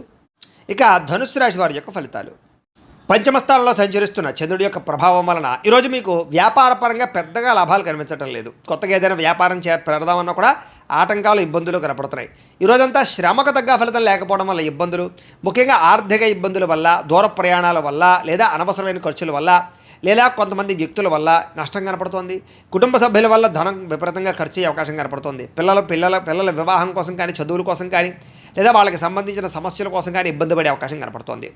ఇక ధనుస్సు రాశి వారి యొక్క ఫలితాలు. పంచమస్థానంలో సంచరిస్తున్న చంద్రుడి యొక్క ప్రభావం వలన ఈరోజు మీకు వ్యాపారపరంగా పెద్దగా లాభాలు కనిపించడం లేదు. కొత్తగా ఏదైనా వ్యాపారం పెడదామన్నా కూడా ఆటంకాలు, ఇబ్బందులు కనపడుతున్నాయి. ఈరోజంతా శ్రమకు తగ్గ ఫలితం లేకపోవడం వల్ల ఇబ్బందులు, ముఖ్యంగా ఆర్థిక ఇబ్బందుల వల్ల, దూర ప్రయాణాల వల్ల, లేదా అనవసరమైన ఖర్చుల వల్ల, లేదా కొంతమంది వ్యక్తుల వల్ల నష్టం కనపడుతోంది. కుటుంబ సభ్యుల వల్ల ధనం విపరీతంగా ఖర్చు అయ్యే అవకాశం కనపడుతోంది. పిల్లల వివాహం కోసం కానీ, చదువుల కోసం కానీ, లేదా వాళ్ళకి సంబంధించిన సమస్యల కోసం కానీ ఇబ్బంది పడే అవకాశం కనపడుతోంది.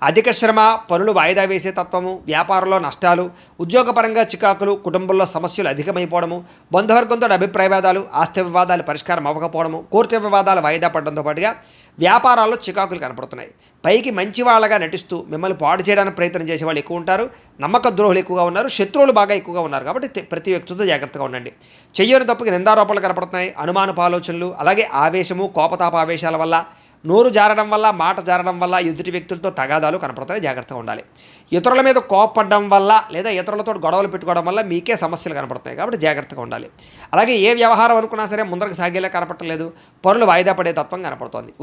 అధిక శ్రమ, పనులు వాయిదా వేసే తత్వము, వ్యాపారంలో నష్టాలు, ఉద్యోగపరంగా చికాకులు, కుటుంబంలో సమస్యలు అధికమైపోవడము, బంధువర్గంతో అభిప్రాయ వివాదాలు, ఆస్తి వివాదాలు పరిష్కారం అవ్వకపోవడము, కోర్టు వివాదాలు వాయిదా పడడంతో పాటుగా వ్యాపారాల్లో చికాకులు కనపడుతున్నాయి. పైకి మంచి వాళ్ళగా నటిస్తూ మిమ్మల్ని పాడు చేయడానికి ప్రయత్నం చేసే వాళ్ళు ఎక్కువ ఉంటారు. నమ్మక ద్రోహులు ఎక్కువగా ఉన్నారు. శత్రువులు బాగా ఎక్కువగా ఉన్నారు. కాబట్టి ప్రతి వ్యక్తితో జాగ్రత్తగా ఉండండి. చెయ్యని తప్పుకి నిందారోపణలు కనపడుతున్నాయి. అనుమానపు ఆలోచనలు, అలాగే ఆవేశము, కోపతాప ఆవేశాల వల్ల, నోరు జారడం వల్ల, మాట జారడం వల్ల ఎదుటి వ్యక్తులతో తగాదాలు కనపడతాయి. జాగ్రత్తగా ఉండాలి. ఇతరుల మీద కోపపడడం వల్ల, లేదా ఇతరులతో గొడవలు పెట్టుకోవడం వల్ల మీకే సమస్యలు కనపడతాయి. కాబట్టి జాగ్రత్తగా ఉండాలి. అలాగే ఏ వ్యవహారం అనుకున్నా సరే ముందరకు సాగేలా కనపడలేదు. పనులు వాయిదా పడే తత్వం కనపడుతోంది.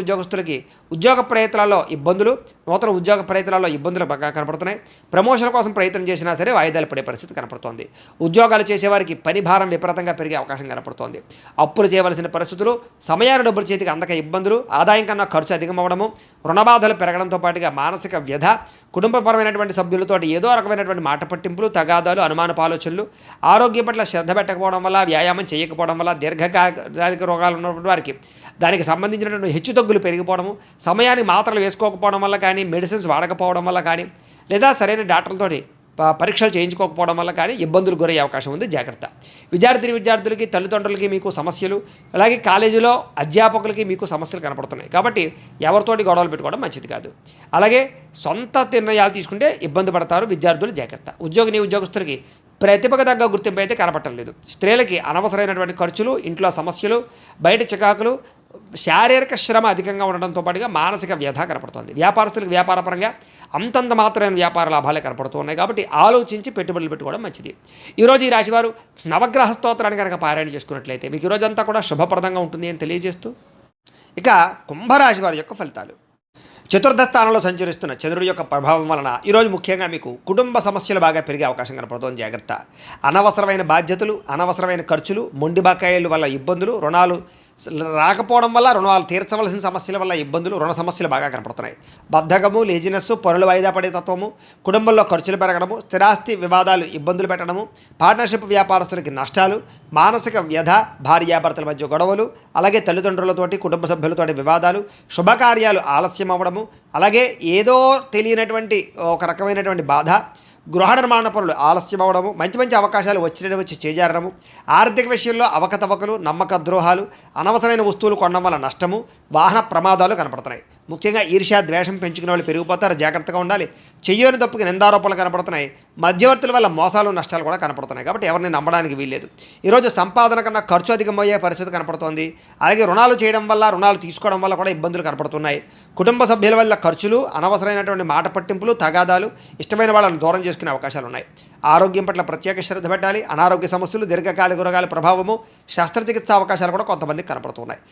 ఉద్యోగస్తులకి ఉద్యోగ ప్రయత్నాల్లో ఇబ్బందులు, నూతన ఉద్యోగ ప్రయత్నాల్లో ఇబ్బందులు బాగా కనపడుతున్నాయి. ప్రమోషన్ కోసం ప్రయత్నం చేసినా సరే వాయిదాలు పడే పరిస్థితి కనపడుతోంది. ఉద్యోగాలు చేసేవారికి పని భారం విపరీతంగా పెరిగే అవకాశం కనపడుతోంది. అప్పులు చేయవలసిన పరిస్థితులు, సమయాన్ని డబ్బులు చేతికి అందక ఇబ్బందులు, ఆదాయం కన్నా ఖర్చు అధికమవ్వడము, రుణబాధలు పెరగడంతో పాటుగా మానసిక వ్యధ, కుటుంబపరమైనటువంటి సభ్యులతో ఏదో రకమైనటువంటి మాట పట్టింపులు, తగాదాలు, అనుమానపు ఆలోచనలు, ఆరోగ్యం పట్ల శ్రద్ధ పెట్టకపోవడం వల్ల, వ్యాయామం చేయకపోవడం వల్ల, దీర్ఘకాలిక రోగాలు ఉన్నటువంటి వారికి దానికి సంబంధించినటువంటి హెచ్చుతగ్గులు పెరిగిపోవడము, సమయానికి మాత్రలు వేసుకోకపోవడం వల్ల కానీ, మెడిసిన్స్ వాడకపోవడం వల్ల కానీ, లేదా సరైన డాక్టర్లతోటి పరీక్షలు చేయించుకోకపోవడం వల్ల కానీ ఇబ్బందులు గురయ్యే అవకాశం ఉంది. జాగ్రత్త. విద్యార్థులకి, తల్లిదండ్రులకి మీకు సమస్యలు, అలాగే కాలేజీలో అధ్యాపకులకి మీకు సమస్యలు కనపడుతున్నాయి. కాబట్టి ఎవరితోటి గొడవలు పెట్టుకోవడం మంచిది కాదు. అలాగే సొంత నిర్ణయాలు తీసుకుంటే ఇబ్బంది పడతారు విద్యార్థులు. జాగ్రత్త. ఉద్యోగస్తులకి ప్రతిభకు తగ్గ గుర్తింపు అయితే కనపడలేదు. స్త్రీలకి అనవసరమైనటువంటి ఖర్చులు, ఇంట్లో సమస్యలు, బయట చికాకులు, శారీరక శ్రమ అధికంగా ఉండడంతో పాటుగా మానసిక వ్యధ కనపడుతుంది. వ్యాపారస్తులకు వ్యాపారపరంగా అంతంత మాత్రమైన వ్యాపార లాభాలే కనపడుతూ ఉన్నాయి. కాబట్టి ఆలోచించి పెట్టుబడులు పెట్టుకోవడం మంచిది. ఈరోజు ఈ రాశివారు నవగ్రహ స్తోత్రాన్ని కనుక పారాయణ చేసుకున్నట్లయితే మీకు ఈరోజంతా కూడా శుభప్రదంగా ఉంటుంది అని తెలియజేస్తూ, ఇక కుంభరాశి వారి యొక్క ఫలితాలు. చతుర్థ స్థానంలో సంచరిస్తున్న చంద్రుడి యొక్క ప్రభావం వలన ఈరోజు ముఖ్యంగా మీకు కుటుంబ సమస్యలు బాగా పెరిగే అవకాశం కనపడుతుంది. జాగ్రత్త. అనవసరమైన బాధ్యతలు, అనవసరమైన ఖర్చులు, మొండి బకాయిల వల్ల ఇబ్బందులు, రుణాలు రాకపోవడం వల్ల రుణాలు తీర్చవలసిన సమస్యల వల్ల ఇబ్బందులు, రుణ సమస్యలు బాగా కనపడుతున్నాయి. బద్ధకము, లేజినెస్, పనులు వాయిదా పడే తత్వము, కుటుంబంలో ఖర్చులు పెరగడము, స్థిరాస్తి వివాదాలు ఇబ్బందులు పెట్టడము, పార్ట్నర్షిప్ వ్యాపారస్తులకి నష్టాలు, మానసిక వ్యధ, భార్యాభర్తల మధ్య గొడవలు, అలాగే తల్లిదండ్రులతోటి కుటుంబ సభ్యులతోటి వివాదాలు, శుభకార్యాలు ఆలస్యం అవ్వడము, అలాగే ఏదో తెలియనటువంటి ఒక రకమైనటువంటి బాధ, గృహ నిర్మాణ పనులు ఆలస్యం అవ్వడము, మంచి మంచి అవకాశాలు వచ్చి చేజారడము, ఆర్థిక విషయంలో అవకతవకలు, నమ్మక ద్రోహాలు, అనవసరమైన వస్తువులు కొనడం వల్ల నష్టము, వాహన ప్రమాదాలు కనపడుతున్నాయి. ముఖ్యంగా ఈర్ష్య, ద్వేషం పెంచుకునే వాళ్ళు పెరిగిపోతారు, జాగ్రత్తగా ఉండాలి. చెయ్యని తప్పుకి నిందారోపణలు కనపడుతున్నాయి. మధ్యవర్తుల వల్ల మోసాలు, నష్టాలు కూడా కనపడుతున్నాయి. కాబట్టి ఎవరిని నమ్మడానికి వీల్లేదు. ఈరోజు సంపాదన కన్నా ఖర్చు అధికమయ్యే పరిస్థితి కనపడుతోంది. అలాగే రుణాలు చేయడం వల్ల, రుణాలు తీసుకోవడం వల్ల కూడా ఇబ్బందులు కనపడుతున్నాయి. కుటుంబ సభ్యుల వల్ల ఖర్చులు, అనవసరమైనటువంటి మాట పట్టింపులు, తగాదాలు, ఇష్టమైన వాళ్ళని దూరం చేసుకునే అవకాశాలు ఉన్నాయి. ఆరోగ్యం పట్ల ప్రత్యేక శ్రద్ధ పెట్టాలి. అనారోగ్య సమస్యలు, దీర్ఘకాలిక రోగాల ప్రభావము, శస్త్రచికిత్స అవకాశాలు కూడా కొంతమందికి కనపడుతున్నాయి.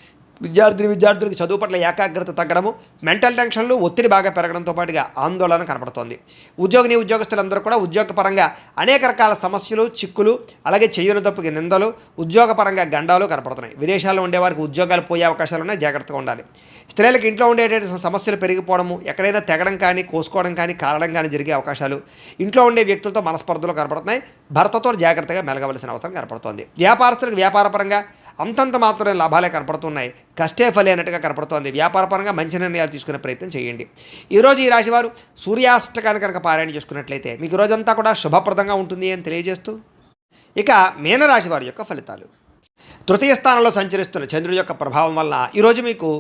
విద్యార్థులకి చదువు పట్ల ఏకాగ్రత తగ్గడము, మెంటల్ టెన్షన్లు, ఒత్తిడి బాగా పెరగడంతో పాటుగా ఆందోళన కనపడుతోంది. ఉద్యోగస్తులందరూ కూడా ఉద్యోగపరంగా అనేక రకాల సమస్యలు, చిక్కులు, అలాగే చెయ్యని తప్పుకి నిందలు, ఉద్యోగపరంగా గండాలు కనపడుతున్నాయి. విదేశాల్లో ఉండేవారికి ఉద్యోగాలు పోయే అవకాశాలు ఉన్నాయి, జాగ్రత్తగా ఉండాలి. స్త్రీలకు ఇంట్లో ఉండేటువంటి సమస్యలు పెరిగిపోవడము, ఎక్కడైనా తెగడం కానీ, కోసుకోవడం కానీ, కారడం కానీ జరిగే అవకాశాలు, ఇంట్లో ఉండే వ్యక్తులతో మనస్పర్ధలు కనపడుతున్నాయి. భర్తతో జాగ్రత్తగా మెలగవలసిన అవసరం కనపడుతోంది. వ్యాపారస్తులకు వ్యాపారపరంగా అంతంత మాత్రమే లాభాలే కనపడుతున్నాయి. కష్టే ఫలి అన్నట్టుగా కనపడుతోంది. వ్యాపారపరంగా మంచి నిర్ణయాలు తీసుకునే ప్రయత్నం చేయండి. ఈరోజు ఈ రాశివారు సూర్యాష్టకాన్ని కనుక పారాయణ చేసుకున్నట్లయితే మీకు రోజంతా కూడా శుభప్రదంగా ఉంటుంది అని తెలియజేస్తూ, ఇక మీనరాశి వారి యొక్క ఫలితాలు. తృతీయ స్థానంలో సంచరిస్తున్న చంద్రుడి యొక్క ప్రభావం వల్ల ఈరోజు మీకు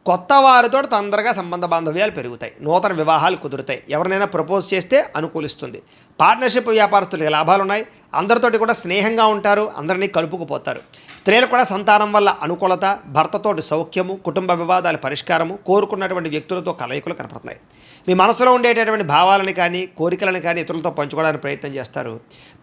కొత్త వారితో తొందరగా సంబంధ బాంధవ్యాలు పెరుగుతాయి. నూతన వివాహాలు కుదురుతాయి. ఎవరినైనా ప్రపోజ్ చేస్తే అనుకూలిస్తుంది. పార్ట్నర్షిప్ వ్యాపారస్తులకి లాభాలు ఉన్నాయి. అందరితోటి కూడా స్నేహంగా ఉంటారు. అందరినీ కలుపుకుపోతారు. స్త్రీలు కూడా సంతానం వల్ల అనుకూలత, భర్తతోటి సౌఖ్యము, కుటుంబ వివాదాల పరిష్కారము, కోరుకున్నటువంటి వ్యక్తులతో కలయికలు కనపడుతున్నాయి. మీ మనసులో ఉండేటటువంటి భావాలను కానీ, కోరికలను కానీ ఇతరులతో పంచుకోవడానికి ప్రయత్నం చేస్తారు.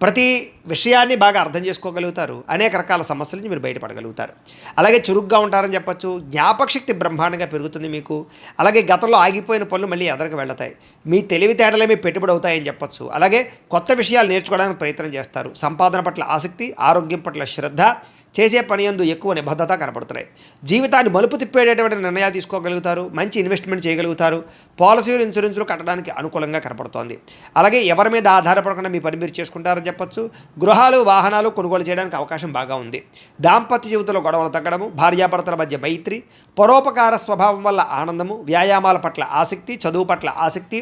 ప్రతి విషయాన్ని బాగా అర్థం చేసుకోగలుగుతారు. అనేక రకాల సమస్యల నుంచి మీరు బయటపడగలుగుతారు. అలాగే చురుగ్గా ఉంటారని చెప్పచ్చు. జ్ఞాపకశక్తి బ్రహ్మాండంగా పెరుగుతుంది మీకు. అలాగే గతంలో ఆగిపోయిన పనులు మళ్ళీ ఎదరికి వెళ్తాయి. మీ తెలివితేటలే మీ పెట్టుబడి అవుతాయని చెప్పచ్చు. అలాగే కొత్త విషయాలు నేర్చుకోవడానికి ప్రయత్నం చేస్తారు. సంపాదన పట్ల ఆసక్తి, ఆరోగ్యం పట్ల శ్రద్ధ, చేసే పని యందు ఎక్కువ నిబద్ధత కనపడుతున్నాయి. జీవితాన్ని మలుపు తిప్పేటటువంటి నిర్ణయాలు తీసుకోగలుగుతారు. మంచి ఇన్వెస్ట్మెంట్ చేయగలుగుతారు. పాలసీలు, ఇన్సూరెన్సులు కట్టడానికి అనుకూలంగా కనపడుతోంది. అలాగే ఎవరి మీద ఆధారపడకుండా మీ పని మీరు చేసుకుంటారని చెప్పచ్చు. గృహాలు, వాహనాలు కొనుగోలు చేయడానికి అవకాశం బాగా ఉంది. దాంపత్య జీవితంలో గొడవలు తగ్గడము, భార్యాభర్తల మధ్య మైత్రి, పరోపకార స్వభావం వల్ల ఆనందము, వ్యాయామాల పట్ల ఆసక్తి, చదువు పట్ల ఆసక్తి,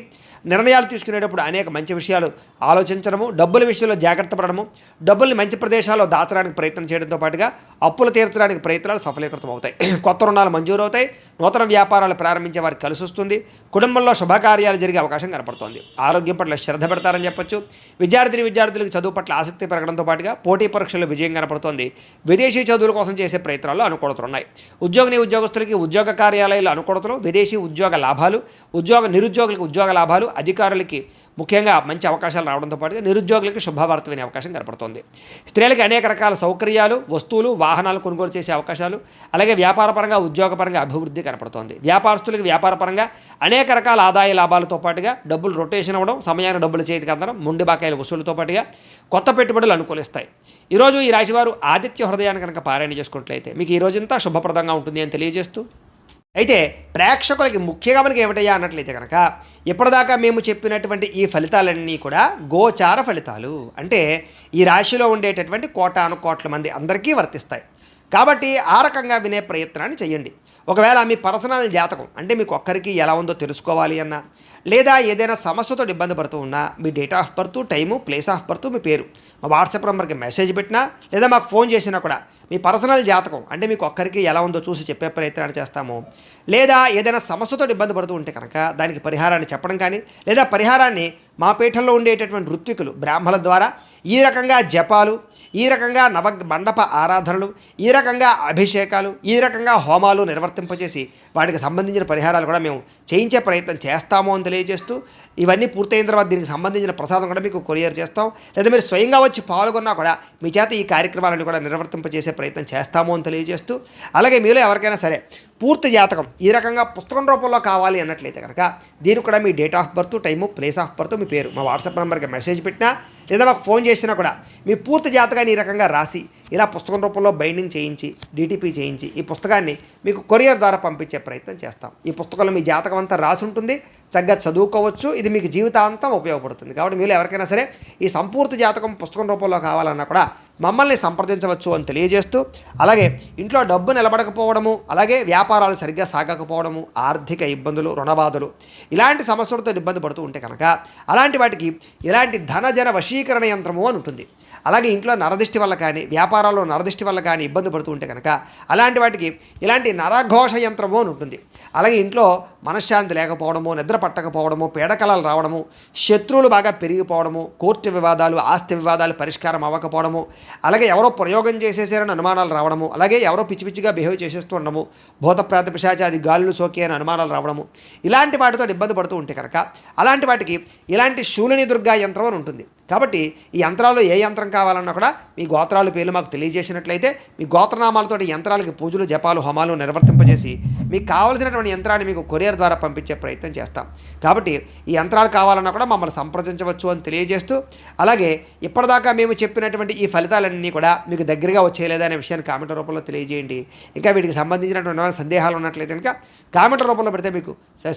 నిర్ణయాలు తీసుకునేటప్పుడు అనేక మంచి విషయాలు ఆలోచించడము, డబ్బుల విషయంలో జాగ్రత్త పడడము, డబ్బుల్ని మంచి ప్రదేశాల్లో దాచడానికి ప్రయత్నం చేయడంతో పాటుగా అప్పులు తీర్చడానికి ప్రయత్నాలు సఫలీకృతం అవుతాయి. కొత్త రుణాలు మంజూరు అవుతాయి. నూతన వ్యాపారాలు ప్రారంభించే వారికి కలిసి వస్తుంది. కుటుంబంలో శుభకార్యాలు జరిగే అవకాశం కనపడుతోంది. ఆరోగ్యం పట్ల శ్రద్ధ పెడతారని చెప్పొచ్చు. విద్యార్థులకు చదువు పట్ల ఆసక్తి పెరగడంతో పాటుగా పోటీ పరీక్షల్లో విజయం కనపడుతోంది. విదేశీ చదువుల కోసం చేసే ప్రయత్నాల్లో అనుకూలతలు ఉన్నాయి. ఉద్యోగస్తులకి ఉద్యోగ కార్యాలయాలు అనుకూలతలు, విదేశీ ఉద్యోగ లాభాలు, నిరుద్యోగులకు ఉద్యోగ లాభాలు, అధికారులకి ముఖ్యంగా మంచి అవకాశాలు రావడంతో పాటుగా నిరుద్యోగులకు శుభవార్త వినే అవకాశం కనపడుతోంది. స్త్రీలకు అనేక రకాల సౌకర్యాలు, వస్తువులు, వాహనాలు కొనుగోలు చేసే అవకాశాలు, అలాగే వ్యాపారపరంగా, ఉద్యోగపరంగా అభివృద్ధి కనపడుతోంది. వ్యాపారస్తులకు వ్యాపారపరంగా అనేక రకాల ఆదాయ లాభాలతో పాటుగా డబ్బులు రొటేషన్ అవ్వడం, సమయానికి డబ్బులు చేతికి అందడం, మొండి బాకాయల వసూలుతో పాటుగా కొత్త పెట్టుబడులు అనుకూలిస్తాయి. ఈరోజు ఈ రాశివారు ఆదిత్య హృదయాన్ని కనుక పారాయణ చేసుకున్నట్లయితే మీకు ఈ రోజంతా శుభప్రదంగా ఉంటుంది అని తెలియజేస్తూ, అయితే ప్రేక్షకులకి ముఖ్యంగా మనకి ఏమిటయ్యా అన్నట్లయితే కనుక ఇప్పటిదాకా మేము చెప్పినటువంటి ఈ ఫలితాలన్నీ కూడా గోచార ఫలితాలు. అంటే ఈ రాశిలో ఉండేటటువంటి కోటాను కోట్ల మంది అందరికీ వర్తిస్తాయి. కాబట్టి ఆ రకంగా వినే ప్రయత్నాన్ని చేయండి. ఒకవేళ మీ పర్సనల్ జాతకం అంటే మీకు ఒక్కరికి ఎలా ఉందో తెలుసుకోవాలి అన్నా, లేదా ఏదైనా సమస్యతో ఇబ్బంది పడుతూ ఉన్నా మీ date of birth, time, place of birth, మీ పేరు మా వాట్సాప్ నెంబర్కి మెసేజ్ పెట్టినా లేదా మాకు ఫోన్ చేసినా కూడా మీ పర్సనల్ జాతకం అంటే మీకు ఒక్కరికి ఎలా ఉందో చూసి చెప్పే ప్రయత్నాన్ని చేస్తాము. లేదా ఏదైనా సమస్యతో ఇబ్బంది పడుతూ ఉంటే కనుక దానికి పరిహారాన్ని చెప్పడం కానీ, లేదా పరిహారాన్ని మా పీఠంలో ఉండేటటువంటి ఋత్వికులు, బ్రాహ్మణుల ద్వారా ఈ రకంగా జపాలు, ఈ రకంగా మండప ఆరాధనలు, ఈ రకంగా అభిషేకాలు, ఈ రకంగా హోమాలు నిర్వర్తింపజేసి వాటికి సంబంధించిన పరిహారాలు కూడా మేము చేయించే ప్రయత్నం చేస్తాము అని తెలియజేస్తూ, ఇవన్నీ పూర్తయిన తర్వాత దీనికి సంబంధించిన ప్రసాదం కూడా మీకు కొరియర్ చేస్తాం. లేదా మీరు స్వయంగా వచ్చి పాల్గొన్నా కూడా మీ చేత ఈ కార్యక్రమాలను కూడా నిర్వర్తింపజేసే ప్రయత్నం చేస్తాము అని తెలియజేస్తూ, అలాగే మీలో ఎవరికైనా సరే పూర్తి జాతకం ఈ రకంగా పుస్తకం రూపంలో కావాలి అన్నట్లయితే కనుక దీనికి కూడా మీ date of birth, time, place of birth, మీ పేరు మా వాట్సాప్ నెంబర్కి మెసేజ్ పెట్టినా లేదా మాకు ఫోన్ చేసినా కూడా మీ పూర్తి జాతకాన్ని ఈ రకంగా రాసి ఇలా పుస్తకం రూపంలో బైండింగ్ చేయించి DTP చేయించి ఈ పుస్తకాన్ని మీకు కొరియర్ ద్వారా పంపించే ప్రయత్నం చేస్తాం. ఈ పుస్తకంలో మీ జాతకం అంతా రాసి ఉంటుంది, చక్కగా చదువుకోవచ్చు. ఇది మీకు జీవితాంతం ఉపయోగపడుతుంది. కాబట్టి మీరు ఎవరికైనా సరే ఈ సంపూర్తి జాతకం పుస్తకం రూపంలో కావాలన్నా కూడా మమ్మల్ని సంప్రదించవచ్చు అని తెలియజేస్తూ, అలాగే ఇంట్లో డబ్బు నిలబడకపోవడము, అలాగే వ్యాపారాలు సరిగ్గా సాగకపోవడము, ఆర్థిక ఇబ్బందులు, రుణబాధలు ఇలాంటి సమస్యలతో ఇబ్బంది పడుతూ ఉంటే కనుక అలాంటి వాటికి ఇలాంటి ధనజన వశీకరణ యంత్రము అని ఉంటుంది. అలాగే ఇంట్లో నరదిష్టి వల్ల కానీ, వ్యాపారాల్లో నరదిష్టి వల్ల కానీ ఇబ్బంది పడుతూ ఉంటే కనుక అలాంటి వాటికి ఇలాంటి నరఘోష యంత్రము అని ఉంటుంది. అలాగే ఇంట్లో మనశ్శాంతి లేకపోవడము, నిద్ర పట్టకపోవడము, పీడకలలు రావడము, శత్రువులు బాగా పెరిగిపోవడము, కోర్టు వివాదాలు, ఆస్తి వివాదాలు పరిష్కారం అవ్వకపోవడము, అలాగే ఎవరో ప్రయోగం చేసేసారని అనుమానాలు రావడము, అలాగే ఎవరో పిచ్చి పిచ్చిగా బిహేవ్ చేసేస్తూ ఉండడము, భూత ప్రేత పిశాచాది గాలులు సోకి అని అనుమానాలు రావడము, ఇలాంటి వాటితో ఇబ్బంది పడుతూ ఉంటే కనుక అలాంటి వాటికి ఇలాంటి శూలిని దుర్గా యంత్రం అని ఉంటుంది. కాబట్టి ఈ యంత్రాల్లో ఏ యంత్రం కావాలన్నా కూడా మీ గోత్రాల పేర్లు మాకు తెలియజేసినట్లయితే మీ గోత్రనామాలతో యంత్రాలకి పూజలు, జపాలు, హోమాలు నిర్వర్తింపజేసి మీకు కావలసినటువంటి యంత్రాన్ని మీకు కొరియర్ ద్వారా పంపించే ప్రయత్నం చేస్తాం. కాబట్టి ఈ యంత్రాలు కావాలన్నా కూడా మమ్మల్ని సంప్రదించవచ్చు అని తెలియజేస్తూ, అలాగే ఇప్పటిదాకా మేము చెప్పినటువంటి ఈ ఫలితాలన్నీ కూడా మీకు దగ్గరగా వచ్చేయలేదా అనే విషయాన్ని కామెంట్ రూపంలో తెలియజేయండి. ఇంకా వీటికి సంబంధించినటువంటి సందేహాలు ఉన్నట్లయితే కనుక కామెంట్ రూపంలో పెడితే మీకు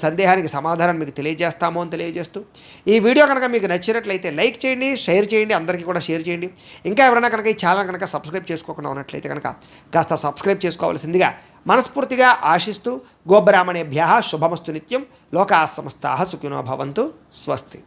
సందేహానికి సమాధానం మీకు తెలియజేస్తాము అని తెలియజేస్తూ, ఈ వీడియో కనుక మీకు నచ్చినట్లయితే లైక్ చేయండి, షేర్ చేయండి, అందరికీ కూడా షేర్ చేయండి. ఇంకా ఎవరైనా కనుక ఈ ఛానల్ కనుక సబ్స్క్రైబ్ చేసుకోకుండా ఉన్నట్లయితే కనుక కాస్త సబ్స్క్రైబ్ చేసుకోవాల్సిందిగా మనస్ఫూర్తిగా ఆశిస్తూ, గోబ్రాహ్మణేభ్యః శుభమస్తు నిత్యం, లోకాః సమస్తాః సుఖినో భవంతు. స్వస్తి.